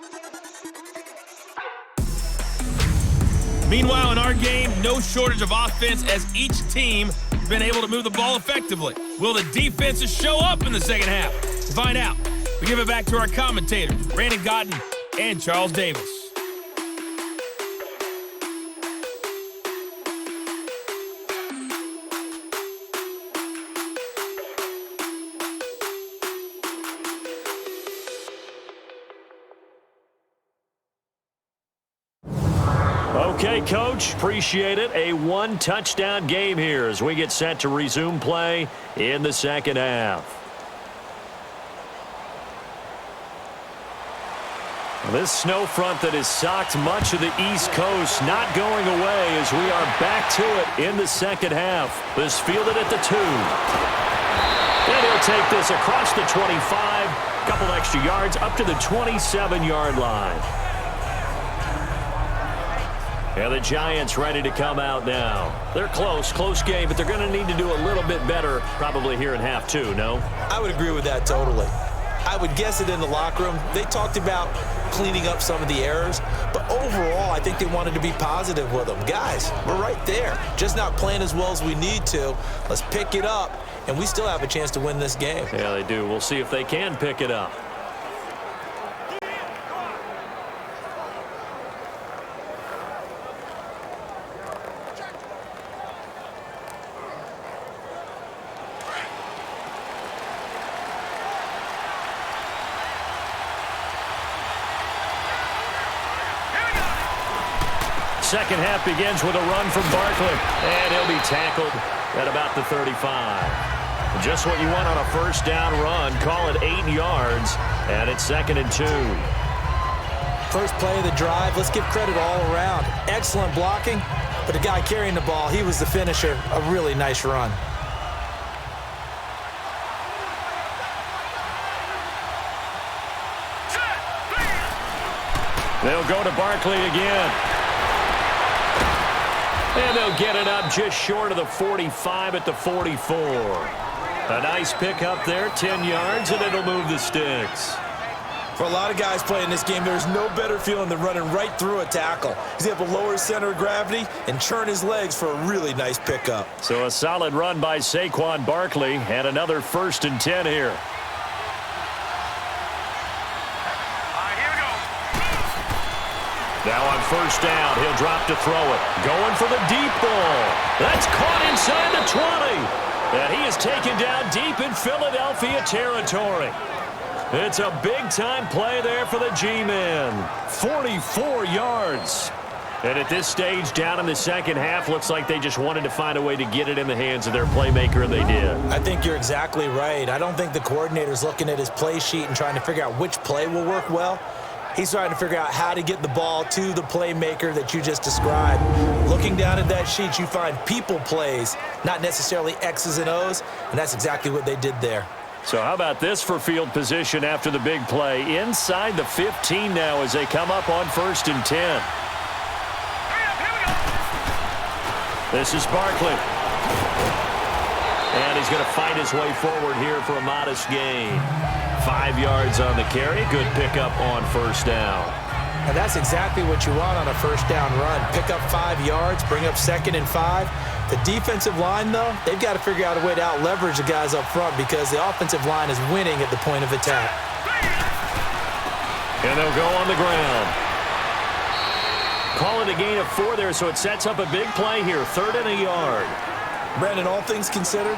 A: Meanwhile, in our game, no shortage of offense as each team has been able to move the ball effectively. Will the defenses show up in the second half? To find out, we give it back to our commentators, Brandon Gotten and Charles Davis.
B: Okay, Coach, appreciate it. A 1-touchdown game here as we get set to resume play in the second half. This snow front that has socked much of the East Coast not going away as we are back to it in the second half. This fielded at the 2. And he'll take this across the 25, a couple extra yards up to the 27-yard line. And the Giants ready to come out now. They're close game, but they're going to need to do a little bit better probably here in half 2, no?
C: I would agree with that totally. I would guess it in the locker room. They talked about cleaning up some of the errors, but overall, I think they wanted to be positive with them. Guys, we're right there, just not playing as well as we need to. Let's pick it up, and we still have a chance to win this game.
B: Yeah, they do. We'll see if they can pick it up. Second half begins with a run from Barkley, and he'll be tackled at about the 35. Just what you want on a first down run. Call it 8 yards, and it's 2nd and 2.
C: First play of the drive, let's give credit all around. Excellent blocking, but the guy carrying the ball, he was the finisher. A really nice run.
B: They'll go to Barkley again. And they'll get it up just short of the 45 at the 44. A nice pickup there, 10 yards, and it'll move the sticks.
C: For a lot of guys playing this game, there's no better feeling than running right through a tackle. He's able to lower his center of gravity and churn his legs for a really nice pickup.
B: So a solid run by Saquon Barkley, and another 1st and 10 here. Now on 1st down, he'll drop to throw it. Going for the deep ball. That's caught inside the 20. And he is taken down deep in Philadelphia territory. It's a big-time play there for the G-men. 44 yards. And at this stage, down in the second half, looks like they just wanted to find a way to get it in the hands of their playmaker, and they did.
C: I think you're exactly right. I don't think the coordinator's looking at his play sheet and trying to figure out which play will work well. He's trying to figure out how to get the ball to the playmaker that you just described. Looking down at that sheet, you find people plays, not necessarily X's and O's, and that's exactly what they did there.
B: So how about this for field position after the big play? Inside the 15 now as they come up on 1st and 10. This is Barkley. And he's going to fight his way forward here for a modest gain. 5 yards on the carry. Good pickup on 1st down.
C: And that's exactly what you want on a 1st down run. Pick up 5 yards, bring up 2nd and 5. The defensive line, though, they've got to figure out a way to out-leverage the guys up front because the offensive line is winning at the point of attack.
B: And they'll go on the ground. Call it a gain of 4 there, so it sets up a big play here. 3rd and a yard.
C: Brandon, all things considered,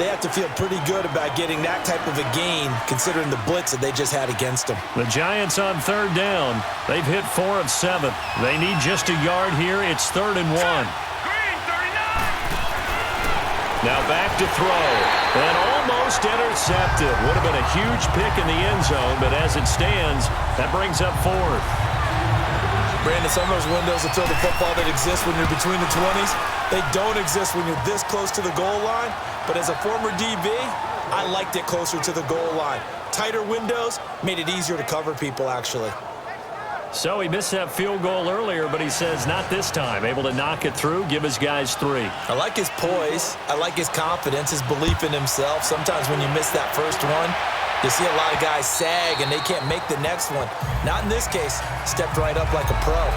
C: they have to feel pretty good about getting that type of a gain considering the blitz that they just had against them.
B: The Giants on 3rd down. They've hit 4 of 7. They need just a yard here. It's 3rd and 1. Now back to throw. And almost intercepted. Would have been a huge pick in the end zone, but as it stands, that brings up 4th.
C: Brandon, some of those windows to throw the football that exist when you're between the 20s, they don't exist when you're this close to the goal line. But as a former DB, I liked it closer to the goal line. Tighter windows made it easier to cover people, actually.
B: So he missed that field goal earlier, but he says not this time. Able to knock it through, give his guys 3.
C: I like his poise. I like his confidence, his belief in himself. Sometimes when you miss that first one, you see a lot of guys sag and they can't make the next one. Not in this case. Stepped right up like a pro.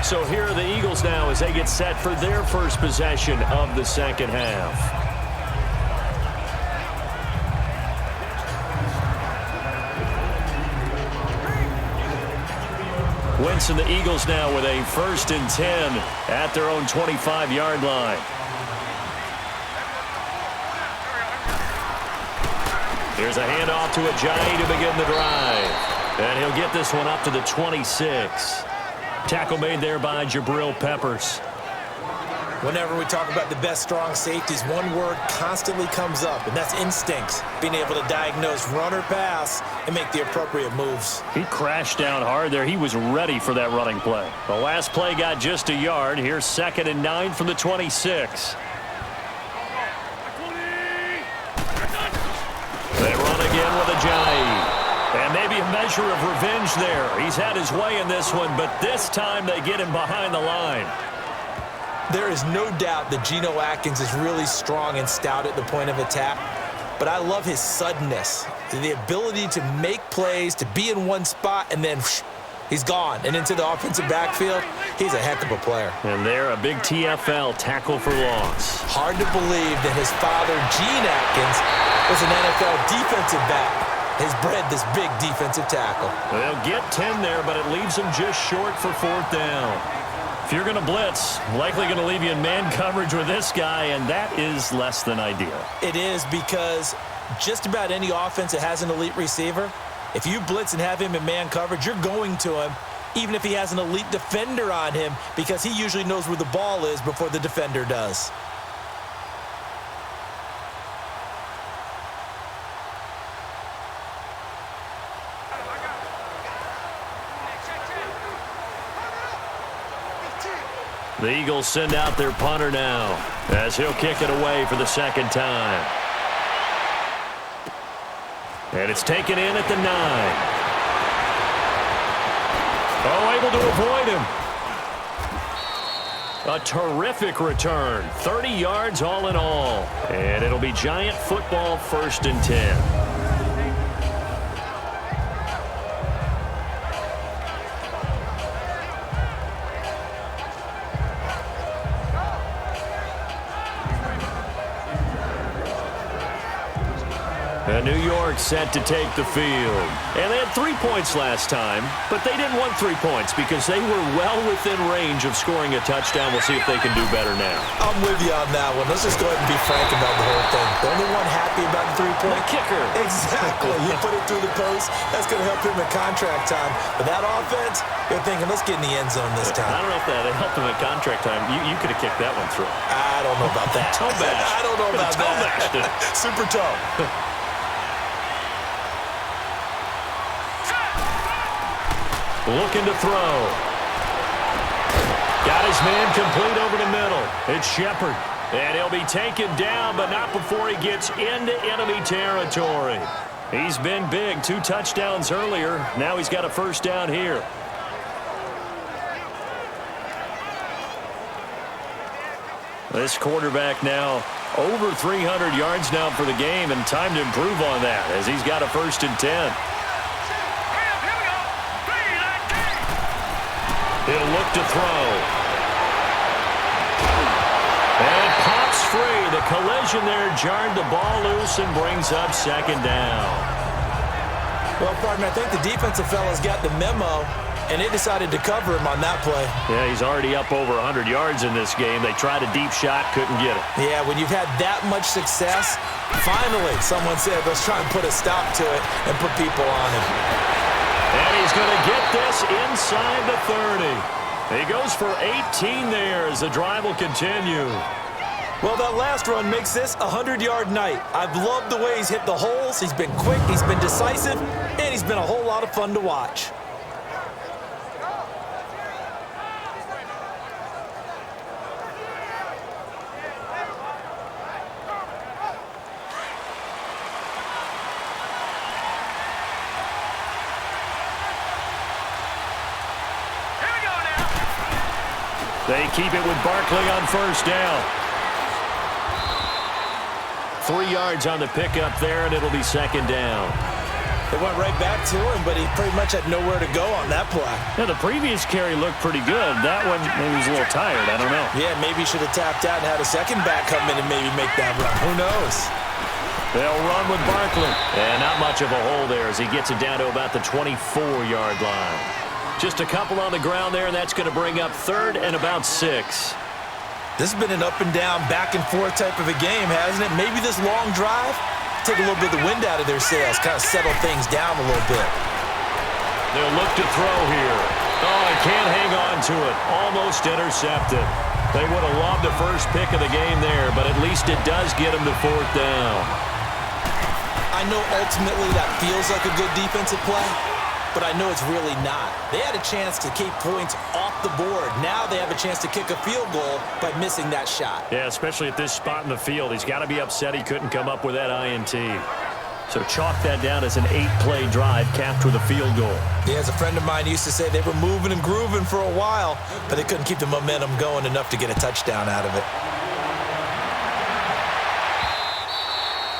B: So here are the Eagles now as they get set for their first possession of the second half. Wentz and the Eagles now with a 1st and 10 at their own 25-yard line. Here's a handoff to Ajayi to begin the drive. And he'll get this one up to the 26. Tackle made there by Jabril Peppers.
C: Whenever we talk about the best strong safeties, one word constantly comes up, and that's instincts. Being able to diagnose run or pass and make the appropriate moves.
B: He crashed down hard there. He was ready for that running play. The last play got just a yard. Here's 2nd and 9 from the 26. They run again with Ajayi. And maybe a measure of revenge there. He's had his way in this one, but this time they get him behind the line.
C: There is no doubt that Geno Atkins is really strong and stout at the point of attack, but I love his suddenness, the ability to make plays, to be in one spot, and then he's gone and into the offensive backfield. He's a heck of a player.
B: And there, a big TFL tackle for loss.
C: Hard to believe that his father, Gene Atkins, was an NFL defensive back. Has bred this big defensive tackle.
B: They'll get 10 there, but it leaves him just short for 4th down. If you're going to blitz, likely going to leave you in man coverage with this guy, and that is less than ideal.
C: It is because just about any offense that has an elite receiver, if you blitz and have him in man coverage, you're going to him, even if he has an elite defender on him, because he usually knows where the ball is before the defender does.
B: The Eagles send out their punter now as he'll kick it away for the 2nd time. And it's taken in at the 9. Oh, able to avoid him. A terrific return. 30 yards all in all. And it'll be Giant football, 1st and 10. New York set to take the field. And they had 3 points last time, but they didn't want 3 points because they were well within range of scoring a touchdown. We'll see if they can do better now.
C: I'm with you on that one. Let's just go ahead and be frank about the whole thing. The only one happy about the 3-point?
B: The kicker.
C: Exactly. You put it through the post. That's going to help him in contract time. But that offense, they're thinking, let's get in the end zone this time.
B: I don't know if that helped him at contract time. You could have kicked that one through.
C: I don't know about that.
B: Toe bash.
C: I don't know about
B: toe bashed it.
C: Super toe.
B: Looking to throw. Got his man complete over the middle. It's Shepard. And he'll be taken down, but not before he gets into enemy territory. He's been big. 2 touchdowns earlier. Now he's got a 1st down here. This quarterback now over 300 yards now for the game, and time to improve on that as he's got a 1st and 10. He'll look to throw. And pops free. The collision there jarred the ball loose and brings up 2nd down.
C: Well, partner, I think the defensive fellas got the memo, and they decided to cover him on that play.
B: Yeah, he's already up over 100 yards in this game. They tried a deep shot, couldn't get it.
C: Yeah, when you've had that much success, finally someone said, let's try and put a stop to it and put people on him.
B: And he's going to get this inside the 30. He goes for 18 there as the drive will continue.
C: Well, that last run makes this a 100-yard night. I've loved the way he's hit the holes. He's been quick, he's been decisive, and he's been a whole lot of fun to watch.
B: They keep it with Barkley on 1st down. 3 yards on the pickup there, and it'll be 2nd down.
C: They went right back to him, but he pretty much had nowhere to go on that play.
B: Yeah, the previous carry looked pretty good. That one, maybe he was a little tired. I don't know.
C: Yeah, maybe he should have tapped out and had a second back come in and maybe make that run. Who knows?
B: They'll run with Barkley. And not much of a hole there as he gets it down to about the 24-yard line. Just a couple on the ground there, and that's going to bring up 3rd and about 6.
C: This has been an up-and-down, back-and-forth type of a game, hasn't it? Maybe this long drive, take a little bit of the wind out of their sails, kind of settle things down a little bit.
B: They'll look to throw here. Oh, he can't hang on to it. Almost intercepted. They would have loved the first pick of the game there, but at least it does get them to 4th down.
C: I know ultimately that feels like a good defensive play, but I know it's really not. They had a chance to keep points off the board. Now they have a chance to kick a field goal by missing that shot.
B: Yeah, especially at this spot in the field. He's got to be upset he couldn't come up with that INT. So chalk that down as an 8-play drive capped with a field goal.
C: Yeah, as a friend of mine used to say, they were moving and grooving for a while, but they couldn't keep the momentum going enough to get a touchdown out of it.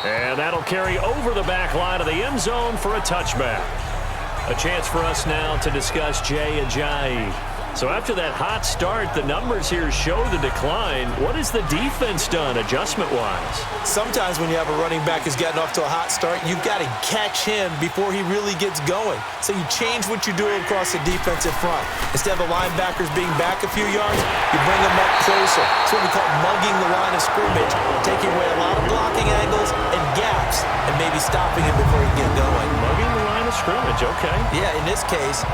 B: And that'll carry over the back line of the end zone for a touchback. A chance for us now to discuss Jay Ajayi. So after that hot start, the numbers here show the decline. What has the defense done adjustment-wise? Sometimes when you have a running back who's gotten off to a hot start, you've got to catch him before he really gets going. So you change what you do across the defensive front. Instead of the linebackers being back a few yards, you bring them up closer. It's what we call mugging the line of scrimmage, taking away a lot of blocking angles and gaps and maybe stopping him before he gets going. Mugging the line of scrimmage, okay.
C: Yeah, in this case,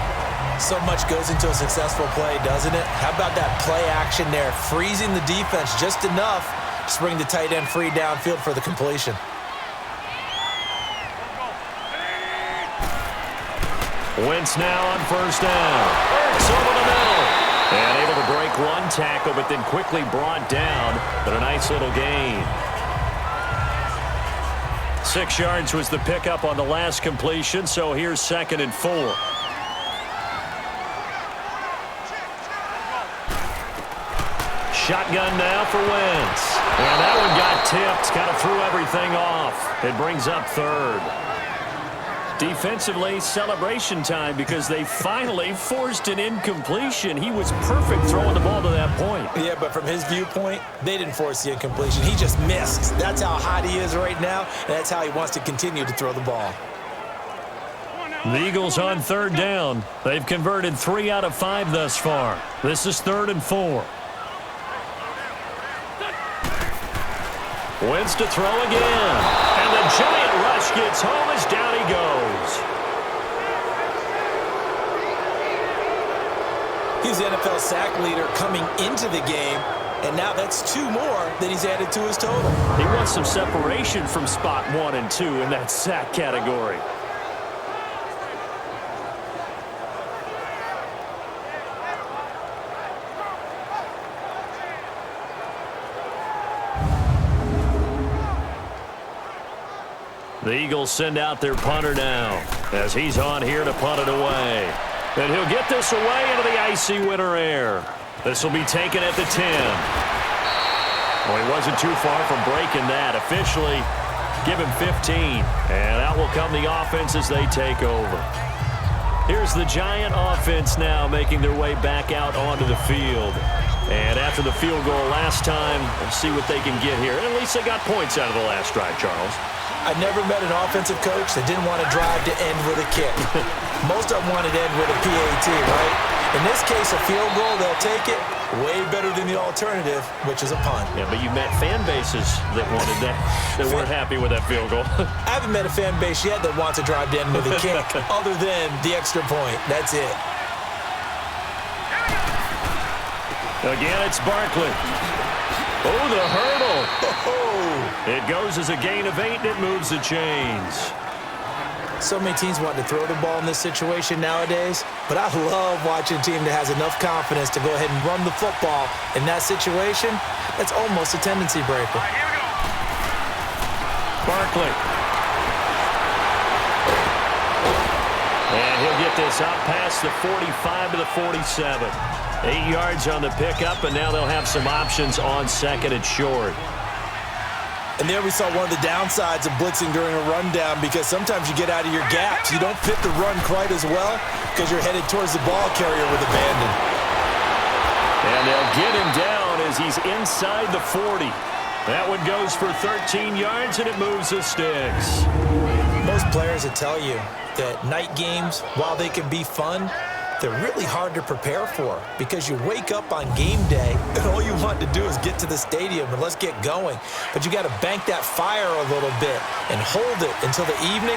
C: so much goes into a successful play, doesn't it? How about that play action there? Freezing the defense just enough to bring the tight end free downfield for the completion.
B: Wentz now on 1st down. Burks over the middle. And able to break one tackle, but then quickly brought down. But a nice little gain. 6 yards was the pickup on the last completion, so here's 2nd and 4. Shotgun now for Wentz. And that one got tipped. Kind of threw everything off. It brings up third. Defensively, celebration time because they finally forced an incompletion. He was perfect throwing the ball to that point.
C: Yeah, but from his viewpoint, they didn't force the incompletion. He just missed. That's how hot he is right now, and that's how he wants to continue to throw the ball.
B: The Eagles on third down. They've converted 3 out of 5 thus far. This is 3rd and 4. Wentz to throw again. And the giant rush gets home as down he goes.
C: He's the NFL sack leader coming into the game, and now that's 2 more that he's added to his total.
B: He wants some separation from spot 1 and 2 in that sack category. The Eagles send out their punter now as he's on here to punt it away. And he'll get this away into the icy winter air. This will be taken at the 10. Well, he wasn't too far from breaking that. Officially, give him 15. And out will come the offense as they take over. Here's the Giant offense now making their way back out onto the field. And after the field goal last time, we'll see what they can get here. And at least they got points out of the last drive, Charles.
C: I never met an offensive coach that didn't want to drive to end with a kick. Most of them wanted to end with a PAT, right? In this case, a field goal, they'll take it. Way better than the alternative, which is a punt.
B: Yeah, but you met fan bases that wanted that, that weren't happy with that field goal.
C: I haven't met a fan base yet that wants to drive to end with a kick, other than the extra point. That's it.
B: Again, it's Barkley. Oh, the hurdle. It goes as a gain of 8, and it moves the chains.
C: So many teams want to throw the ball in this situation nowadays, but I love watching a team that has enough confidence to go ahead and run the football. In that situation, that's almost a tendency breaker.
B: Barkley. And he'll get this out past the 45 to the 47. 8 yards on the pickup, and now they'll have some options on 2nd and short.
C: And there we saw one of the downsides of blitzing during a rundown, because sometimes you get out of your gaps. You don't fit the run quite as well because you're headed towards the ball carrier with abandon.
B: And they'll get him down as he's inside the 40. That one goes for 13 yards, and it moves the sticks.
C: Most players will tell you that night games, while they can be fun, they're really hard to prepare for, because you wake up on game day and all you want to do is get to the stadium and let's get going. But you got to bank that fire a little bit and hold it until the evening.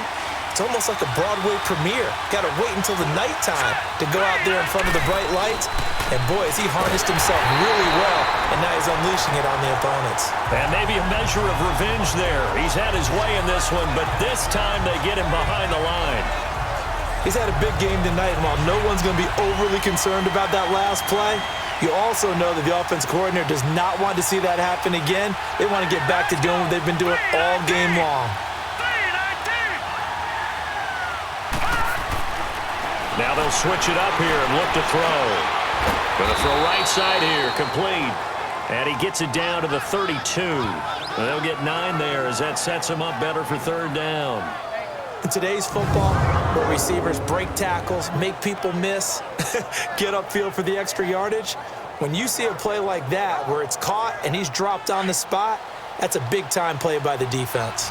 C: It's almost like a Broadway premiere. Got to wait until the nighttime to go out there in front of the bright lights. And boy, has he harnessed himself really well, and now he's unleashing it on the opponents.
B: And maybe a measure of revenge there. He's had his way in this one, but this time they get him behind the line.
C: He's had a big game tonight, and while no one's going to be overly concerned about that last play, you also know that the offense coordinator does not want to see that happen again. They want to get back to doing what they've been doing all game long.
B: Now they'll switch it up here and look to throw. Going to throw right side here, complete. And he gets it down to the 32. And they'll get 9 there as that sets him up better for 3rd down.
C: In today's football, where receivers break tackles, make people miss, get upfield for the extra yardage, when you see a play like that where it's caught and he's dropped on the spot, that's a big-time play by the defense.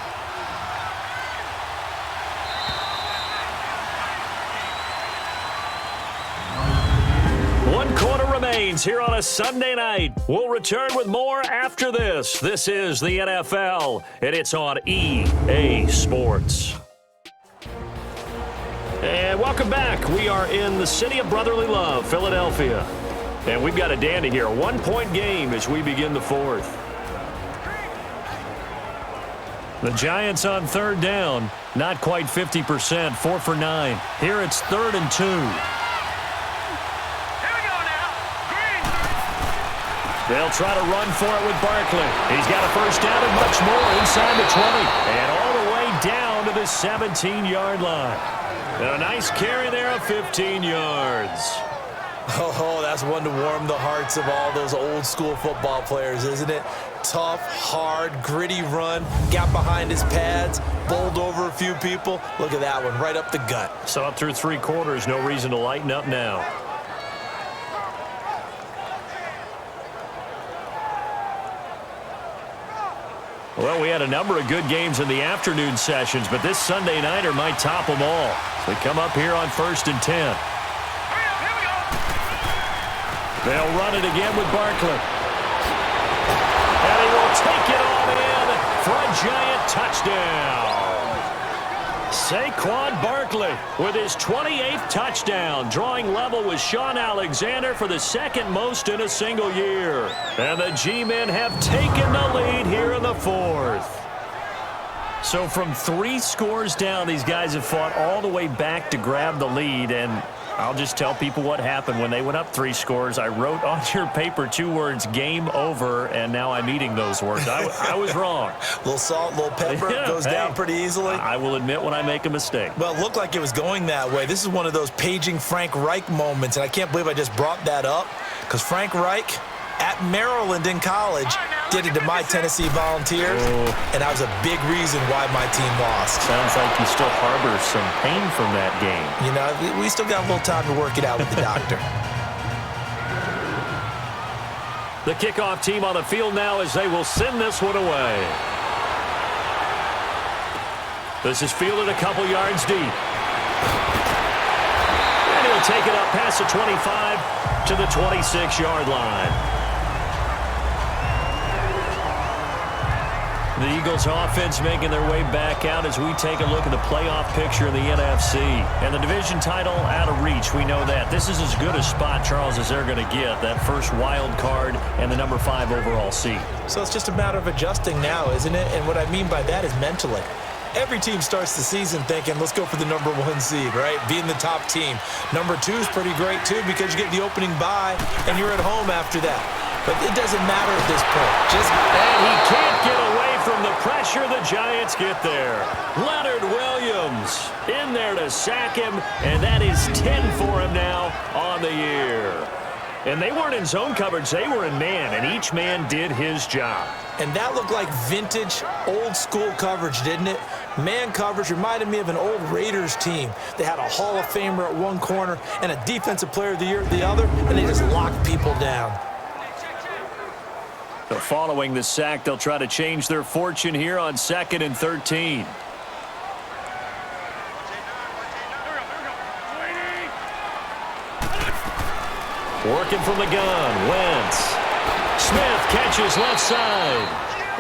B: One quarter remains here on a Sunday night. We'll return with more after this. This is the NFL, and it's on EA Sports. And welcome back. We are in the city of brotherly love, Philadelphia. And we've got a dandy here. 1-point game as we begin the 4th. The Giants on 3rd down. Not quite 50%. 4 for 9. Here it's 3rd and 2. They'll try to run for it with Barkley. He's got a first down and much more inside the 20. And all the way down to the 17-yard line. And a nice carry there of 15 yards.
C: Oh, that's one to warm the hearts of all those old school football players, isn't it? Tough, hard, gritty run, got behind his pads, bowled over a few people. Look at that one, right up the gut.
B: Saw it through 3 quarters, no reason to lighten up now. Well, we had a number of good games in the afternoon sessions, but this Sunday nighter might top them all. We come up here on 1st and 10. They'll run it again with Barkley. And he will take it on in for a giant touchdown. Saquon Barkley with his 28th touchdown, drawing level with Sean Alexander for the 2nd most in a single year. And the G-men have taken the lead here in the 4th. So from 3 scores down, these guys have fought all the way back to grab the lead, and I'll just tell people what happened when they went up 3 scores. I wrote on your paper 2 words, game over, and now I'm eating those words. I was wrong.
C: A little salt, a little pepper, goes down pretty easily.
B: I will admit when I make a mistake.
C: Well, it looked like it was going that way. This is one of those paging Frank Reich moments, and I can't believe I just brought that up, because Frank Reich at Maryland in college did it to my Tennessee Volunteers, and that was a big reason why my team lost.
B: Sounds like you still harbor some pain from that game.
C: You know, we still got a little time to work it out with the doctor.
B: The kickoff team on the field now as they will send this one away. This is fielded a couple yards deep. And he'll take it up past the 25 to the 26-yard line. The Eagles offense making their way back out as we take a look at the playoff picture in the NFC. And the division title out of reach, we know that. This is as good a spot, Charles, as they're going to get. That first wild card and the number 5 overall seed.
C: So it's just a matter of adjusting now, isn't it? And what I mean by that is mentally. Every team starts the season thinking, let's go for the number 1 seed, right? Being the top team. Number 2 is pretty great, too, because you get the opening bye, and you're at home after that. But it doesn't matter at this point.
B: And he can't get away from the pressure. The Giants get there. Leonard Williams in there to sack him, and that is 10 for him now on the year. And they weren't in zone coverage. They were in man, and each man did his job.
C: And that looked like vintage, old-school coverage, didn't it? Man coverage reminded me of an old Raiders team. They had a Hall of Famer at one corner and a Defensive Player of the Year at the other, and they just locked people down.
B: So following the sack, they'll try to change their fortune here on 2nd and 13. Working from the gun, Wentz. Smith catches left side.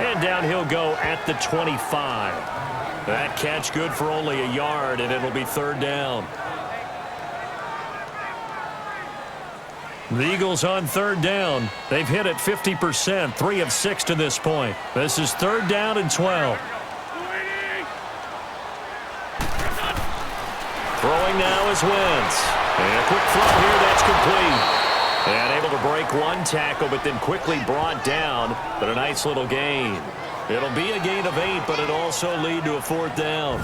B: And down he'll go at the 25. That catch good for only a yard, and it'll be 3rd down. The Eagles on 3rd down. They've hit it 50%, 3 of 6 to this point. This is 3rd down and 12. Throwing now is Wentz. And a quick throw here, that's complete. And able to break 1 tackle, but then quickly brought down. But a nice little gain. It'll be a gain of 8, but it'll also lead to a 4th down.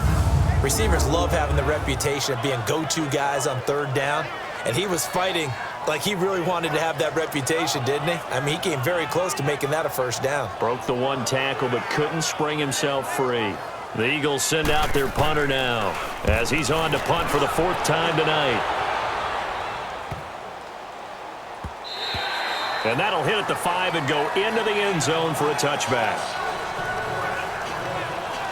C: Receivers love having the reputation of being go-to guys on 3rd down. And he was fighting like he really wanted to have that reputation, didn't he? I mean, he came very close to making that a 1st down.
B: Broke the 1 tackle, but couldn't spring himself free. The Eagles send out their punter now as he's on to punt for the 4th time tonight. And that'll hit at the 5 and go into the end zone for a touchback.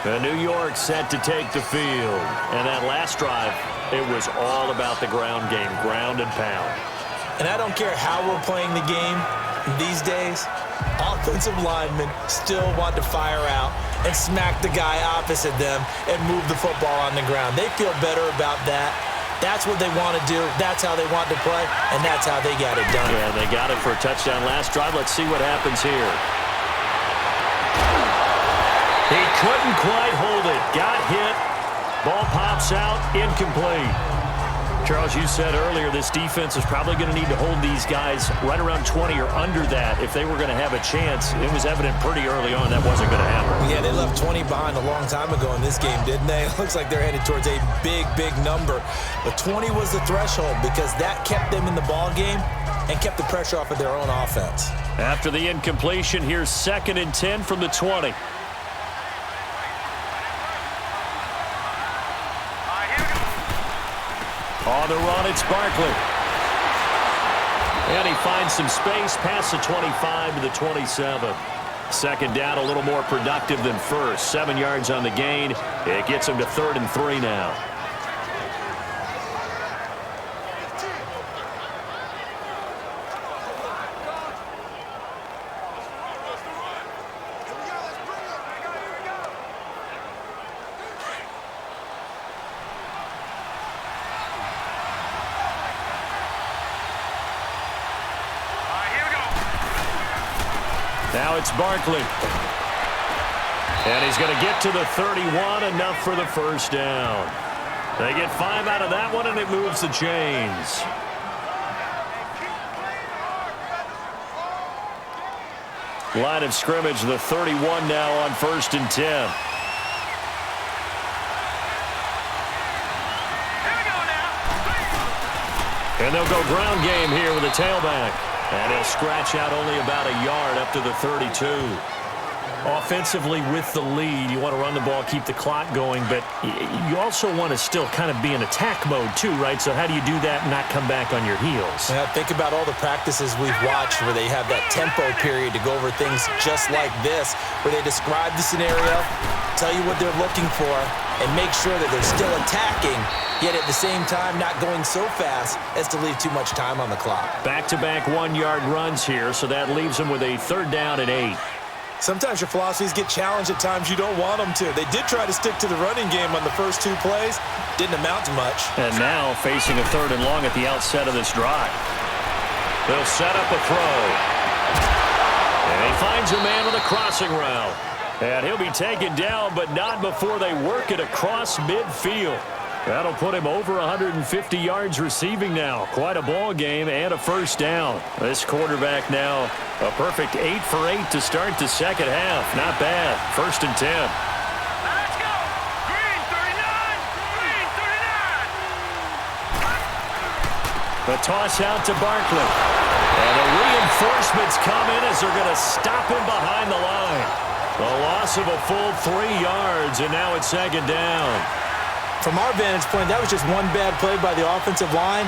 B: And New York set to take the field. And that last drive, it was all about the ground game, ground and pound.
C: And I don't care how we're playing the game these days, offensive linemen still want to fire out and smack the guy opposite them and move the football on the ground. They feel better about that. That's what they want to do. That's how they want to play, and that's how they got it done.
B: Yeah, they got it for a touchdown last drive. Let's see what happens here. He couldn't quite hold it. Got hit. Ball pops out. Incomplete. Charles, you said earlier this defense is probably going to need to hold these guys right around 20 or under that if they were going to have a chance. It was evident pretty early on that wasn't going to happen.
C: Yeah, they left 20 behind a long time ago in this game, didn't they? It looks like they're headed towards a big, big number. But 20 was the threshold because that kept them in the ball game and kept the pressure off of their own offense.
B: After the incompletion, here's 2nd and 10 from the 20. On the run, it's Barkley. And he finds some space past the 25 to the 27. 2nd down, a little more productive than first. 7 yards on the gain. It gets him to 3rd and 3 now. Now it's Barkley. And he's going to get to the 31, enough for the first down. They get 5 out of that one, and it moves the chains. Line of scrimmage, the 31 now on 1st and 10. And they'll go ground game here with a tailback. And he'll scratch out only about a yard up to the 32. Offensively with the lead, you want to run the ball, keep the clock going, but you also want to still kind of be in attack mode too, right? So how do you do that and not come back on your heels?
C: Yeah, think about all the practices we've watched where they have that tempo period to go over things just like this, where they describe the scenario, tell you what they're looking for, and make sure that they're still attacking, yet at the same time not going so fast as to leave too much time on the clock.
B: Back-to-back 1-yard runs here, so that leaves them with a 3rd down and 8.
C: Sometimes your philosophies get challenged at times you don't want them to. They did try to stick to the running game on the first 2 plays. Didn't amount to much.
B: And now facing a 3rd and long at the outset of this drive. They'll set up a throw. And he finds a man on the crossing route. And he'll be taken down, but not before they work it across midfield. That'll put him over 150 yards receiving now. Quite a ball game and a first down. This quarterback now a perfect 8 for 8 to start the second half. Not bad. 1st and 10.
A: Let's go! Green 39! Green 39!
B: The toss out to Barkley. And the reinforcements come in as they're going to stop him behind the line. A loss of a full 3 yards, and now it's 2nd down.
C: From our vantage point, that was just one bad play by the offensive line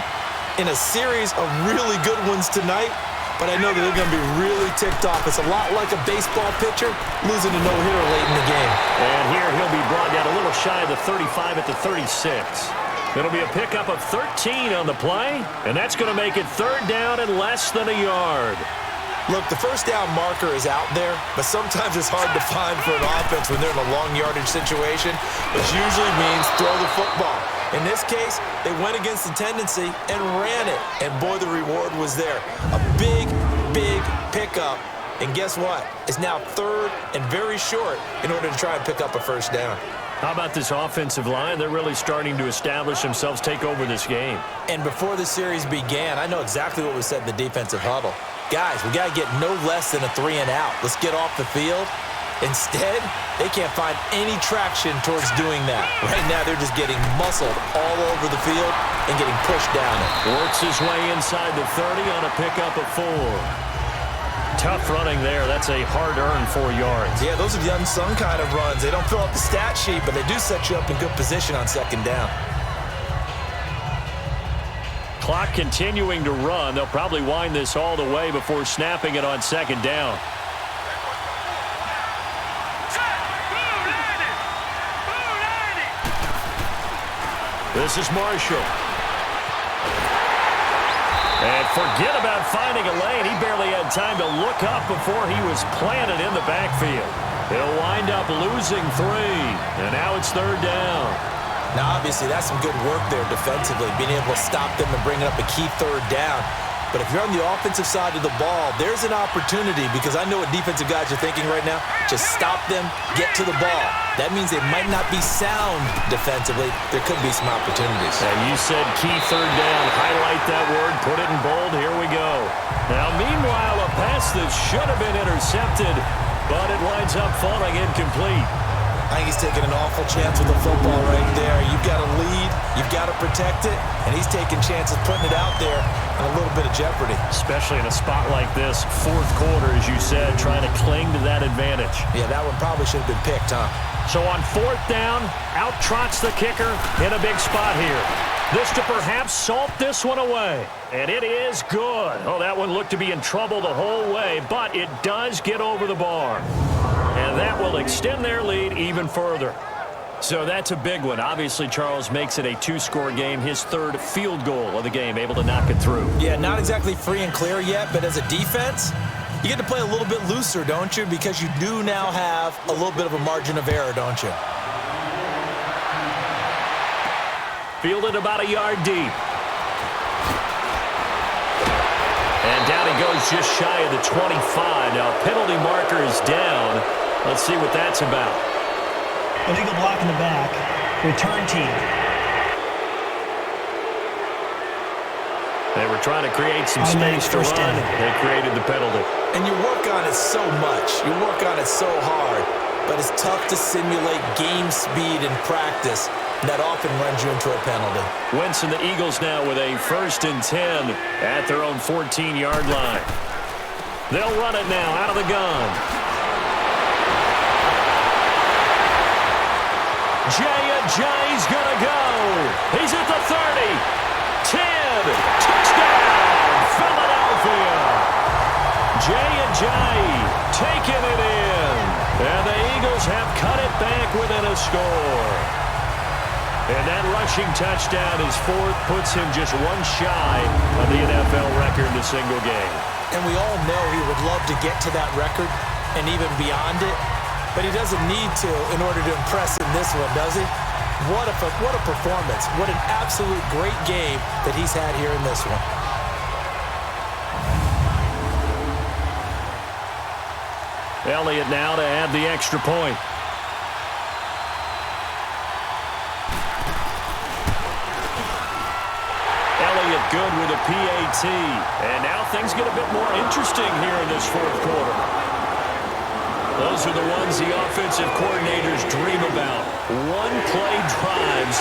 C: in a series of really good ones tonight, but I know that they're going to be really ticked off. It's a lot like a baseball pitcher losing a no-hitter late in the game.
B: And here he'll be brought down a little shy of the 35 at the 36. It'll be a pickup of 13 on the play, and that's going to make it 3rd down and less than a yard.
C: Look, the first down marker is out there, but sometimes it's hard to find for an offense when they're in a long yardage situation, which usually means throw the football. In this case, they went against the tendency and ran it, and boy, the reward was there. A big, big pickup, and guess what? It's now 3rd and very short in order to try and pick up a first down.
B: How about this offensive line? They're really starting to establish themselves, take over this game.
C: And before the series began, I know exactly what was said in the defensive huddle. Guys, we got to get no less than a 3 and out. Let's get off the field. Instead, they can't find any traction towards doing that. Right now, they're just getting muscled all over the field and getting pushed down it.
B: Works his way inside the 30 on a pickup of 4. Tough running there. That's a hard-earned 4 yards.
C: Yeah, those are the unsung kind of runs. They don't fill up the stat sheet, but they do set you up in good position on 2nd down.
B: Clock continuing to run. They'll probably wind this all the way before snapping it on 2nd down. This is Marshall. And forget about finding a lane. He barely had time to look up before he was planted in the backfield. He'll wind up losing 3. And now it's 3rd down.
C: Now, obviously, that's some good work there defensively, being able to stop them and bring up a key 3rd down. But if you're on the offensive side of the ball, there's an opportunity, because I know what defensive guys are thinking right now. Just stop them, get to the ball. That means they might not be sound defensively. There could be some opportunities.
B: And you said key third down. Highlight that word, put it in bold. Here we go. Now, meanwhile, a pass that should have been intercepted, but it winds up falling incomplete.
C: I think he's taking an awful chance with the football right there. You've got to lead, you've got to protect it, and he's taking chances putting it out there in a little bit of jeopardy.
B: Especially in a spot like this, fourth quarter, as you said, trying to cling to that advantage.
C: Yeah, that one probably should have been picked, huh?
B: So on fourth down, out trots the kicker in a big spot here. This to perhaps salt this one away. And it is good. Oh, that one looked to be in trouble the whole way, but it does get over the bar. And that will extend their lead even further. So that's a big one. Obviously, Charles makes it a two-score game. His third field goal of the game, able to knock it through.
C: Yeah, not exactly free and clear yet, but as a defense, you get to play a little bit looser, don't you? Because you do now have a little bit of a margin of error, don't you?
B: Fielded about a yard deep. And down he goes just shy of the 25. Now, penalty marker is down. Let's see what that's about.
D: Illegal block in the back. Return team.
B: They were trying to create some space to run. They created the penalty.
C: And you work on it so much. You work on it so hard. But it's tough to simulate game speed in practice. That often runs you into a penalty.
B: Wentz and the Eagles now with a 1st and 10 at their own 14-yard line. They'll run it now out of the gun. Jay's going to go. He's at the 30. 10. Touchdown, Philadelphia. Jay taking it in. And the Eagles have cut it back within a score. And that rushing touchdown, his fourth, puts him just one shy of the NFL record in a single game.
C: And we all know he would love to get to that record and even beyond it, but he doesn't need to in order to impress in this one, does he? What a performance. What an absolute great game that he's had here in this one.
B: Elliott now to add the extra point. Elliott good with a PAT. And now things get a bit more interesting here in this fourth quarter. Those are the ones the offensive coordinators dream about. One-play drives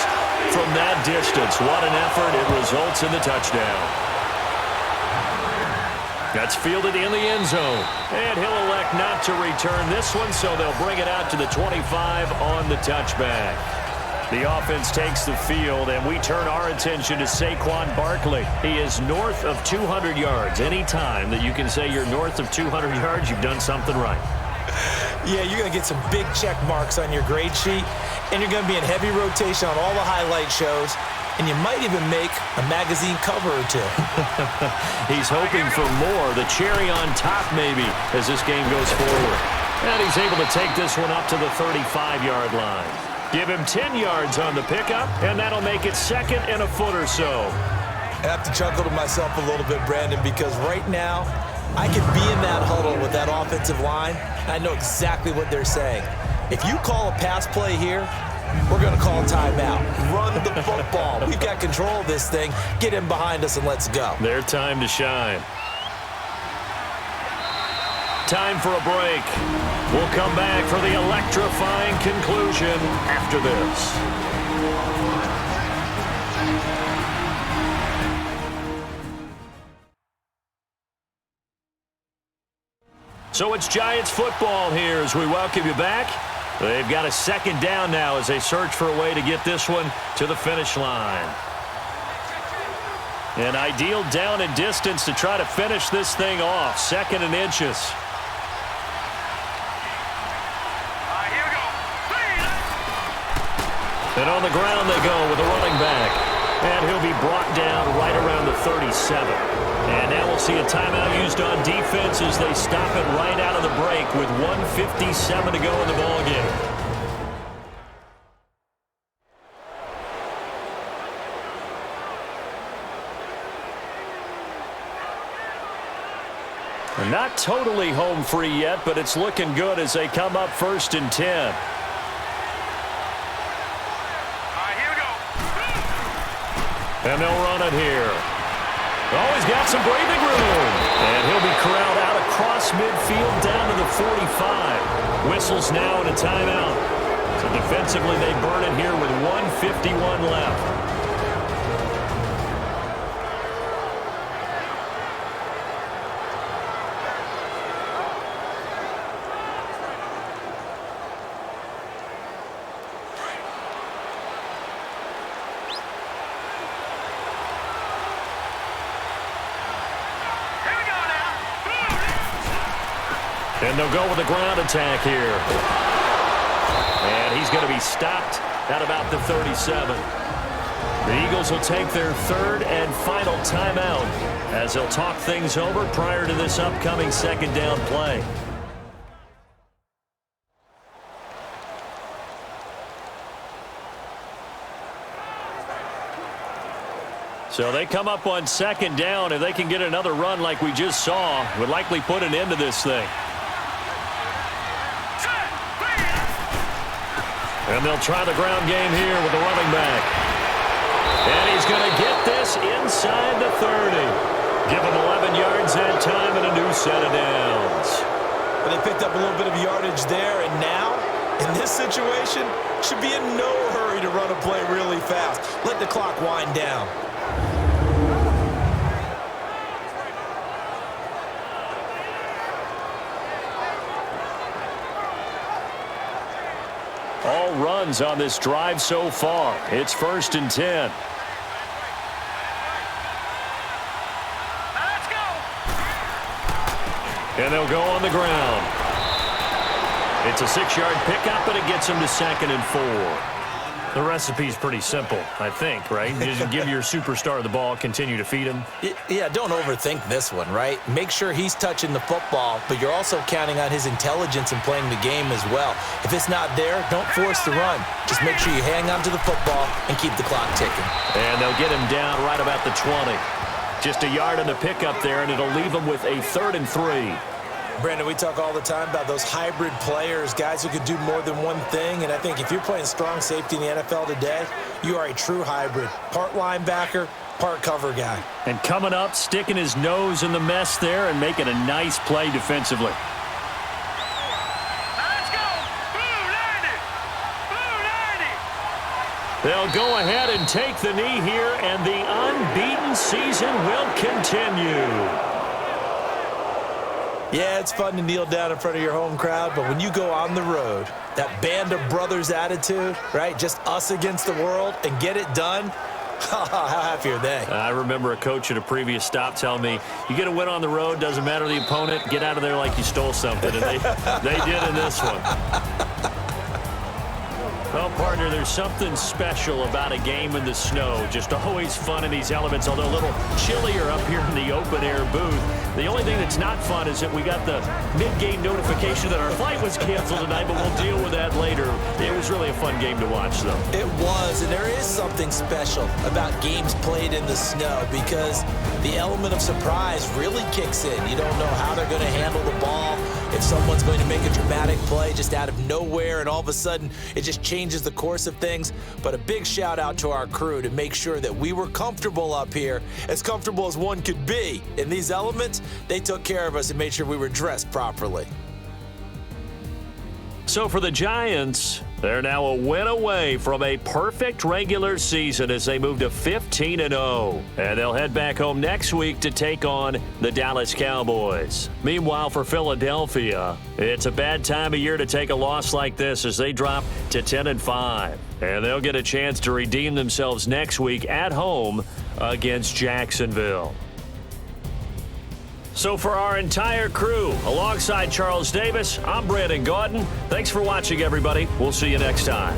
B: from that distance. What an effort. It results in the touchdown. That's fielded in the end zone. And he'll elect not to return this one, so they'll bring it out to the 25 on the touchback. The offense takes the field, and we turn our attention to Saquon Barkley. He is north of 200 yards. Any time that you can say you're north of 200 yards, you've done something right.
C: Yeah, you're going to get some big check marks on your grade sheet, and you're going to be in heavy rotation on all the highlight shows, and you might even make a magazine cover or two.
B: He's hoping for more, the cherry on top maybe, as this game goes forward. And he's able to take this one up to the 35-yard line. Give him 10 yards on the pickup, and that'll make it 2nd and a foot or so.
C: I have to chuckle to myself a little bit, Brandon, because right now I could be in that huddle with that offensive line. I know exactly what they're saying. If you call a pass play here, we're going to call timeout. Run the football. We've got control of this thing. Get in behind us and let's go.
B: Their time to shine. Time for a break. We'll come back for the electrifying conclusion after this. So it's Giants football here as we welcome you back. They've got a 2nd down now as they search for a way to get this one to the finish line. An ideal down and distance to try to finish this thing off. 2nd and inches. And on the ground they go with a running back. And he'll be brought down right around the 37. And now we'll see a timeout used on defense as they stop it right out of the break with 1:57 to go in the ballgame. Not totally home free yet, but it's looking good as they come up 1st and 10.
E: All right, here we go.
B: And they'll run it here. Oh, he's got some breathing room. And he'll be corralled out across midfield down to the 45. Whistles now and a timeout. So defensively, they burn it here with 1:51 left. And they'll go with a ground attack here. And he's going to be stopped at about the 37. The Eagles will take their 3rd and final timeout as they'll talk things over prior to this upcoming 2nd down play. So they come up on 2nd down. If they can get another run like we just saw, would likely put an end to this thing. And they'll try the ground game here with the running back. And he's going to get this inside the 30. Give him 11 yards that time and a new set of downs.
C: Well, they picked up a little bit of yardage there, and now, in this situation, should be in no hurry to run a play really fast. Let the clock wind down.
B: All runs on this drive so far. It's 1st and 10.
E: Let's go.
B: And they'll go on the ground. It's a 6-yard pickup, and it gets them to 2nd and 4. The recipe's pretty simple, I think, right? You just give your superstar the ball, continue to feed him.
C: Yeah, don't overthink this one, right? Make sure he's touching the football, but you're also counting on his intelligence in playing the game as well. If it's not there, don't force the run. Just make sure you hang on to the football and keep the clock ticking.
B: And they'll get him down right about the 20. Just a yard on the pickup there, and it'll leave him with a 3rd and 3.
C: Brandon, we talk all the time about those hybrid players, guys who could do more than one thing, and I think if you're playing strong safety in the NFL today, you are a true hybrid. Part linebacker, part cover guy.
B: And coming up, sticking his nose in the mess there and making a nice play defensively.
E: Let's go. Blue 90. Blue 90.
B: They'll go ahead and take the knee here, and the unbeaten season will continue.
C: Yeah, it's fun to kneel down in front of your home crowd, but when you go on the road, that band of brothers attitude, right, just us against the world, and get it done, how happy are they?
B: I remember a coach at a previous stop telling me, you get a win on the road, doesn't matter the opponent, get out of there like you stole something, and they did in this one. Well, partner, there's something special about a game in the snow. Just always fun in these elements, although a little chillier up here in the open-air booth. The only thing that's not fun is that we got the mid-game notification that our flight was canceled tonight, but we'll deal with that later. It was really a fun game to watch, though.
C: It was, and there is something special about games played in the snow because the element of surprise really kicks in. You don't know how they're going to handle the ball, if someone's going to make a dramatic play just out of nowhere, and all of a sudden it just changes the course of things. But a big shout out to our crew to make sure that we were comfortable up here, as comfortable as one could be. In these elements, they took care of us and made sure we were dressed properly.
B: So for the Giants, they're now a win away from a perfect regular season as they move to 15-0. And they'll head back home next week to take on the Dallas Cowboys. Meanwhile, for Philadelphia, it's a bad time of year to take a loss like this as they drop to 10-5. And they'll get a chance to redeem themselves next week at home against Jacksonville. So for our entire crew, alongside Charles Davis, I'm Brandon Gautin. Thanks for watching, everybody. We'll see you next time.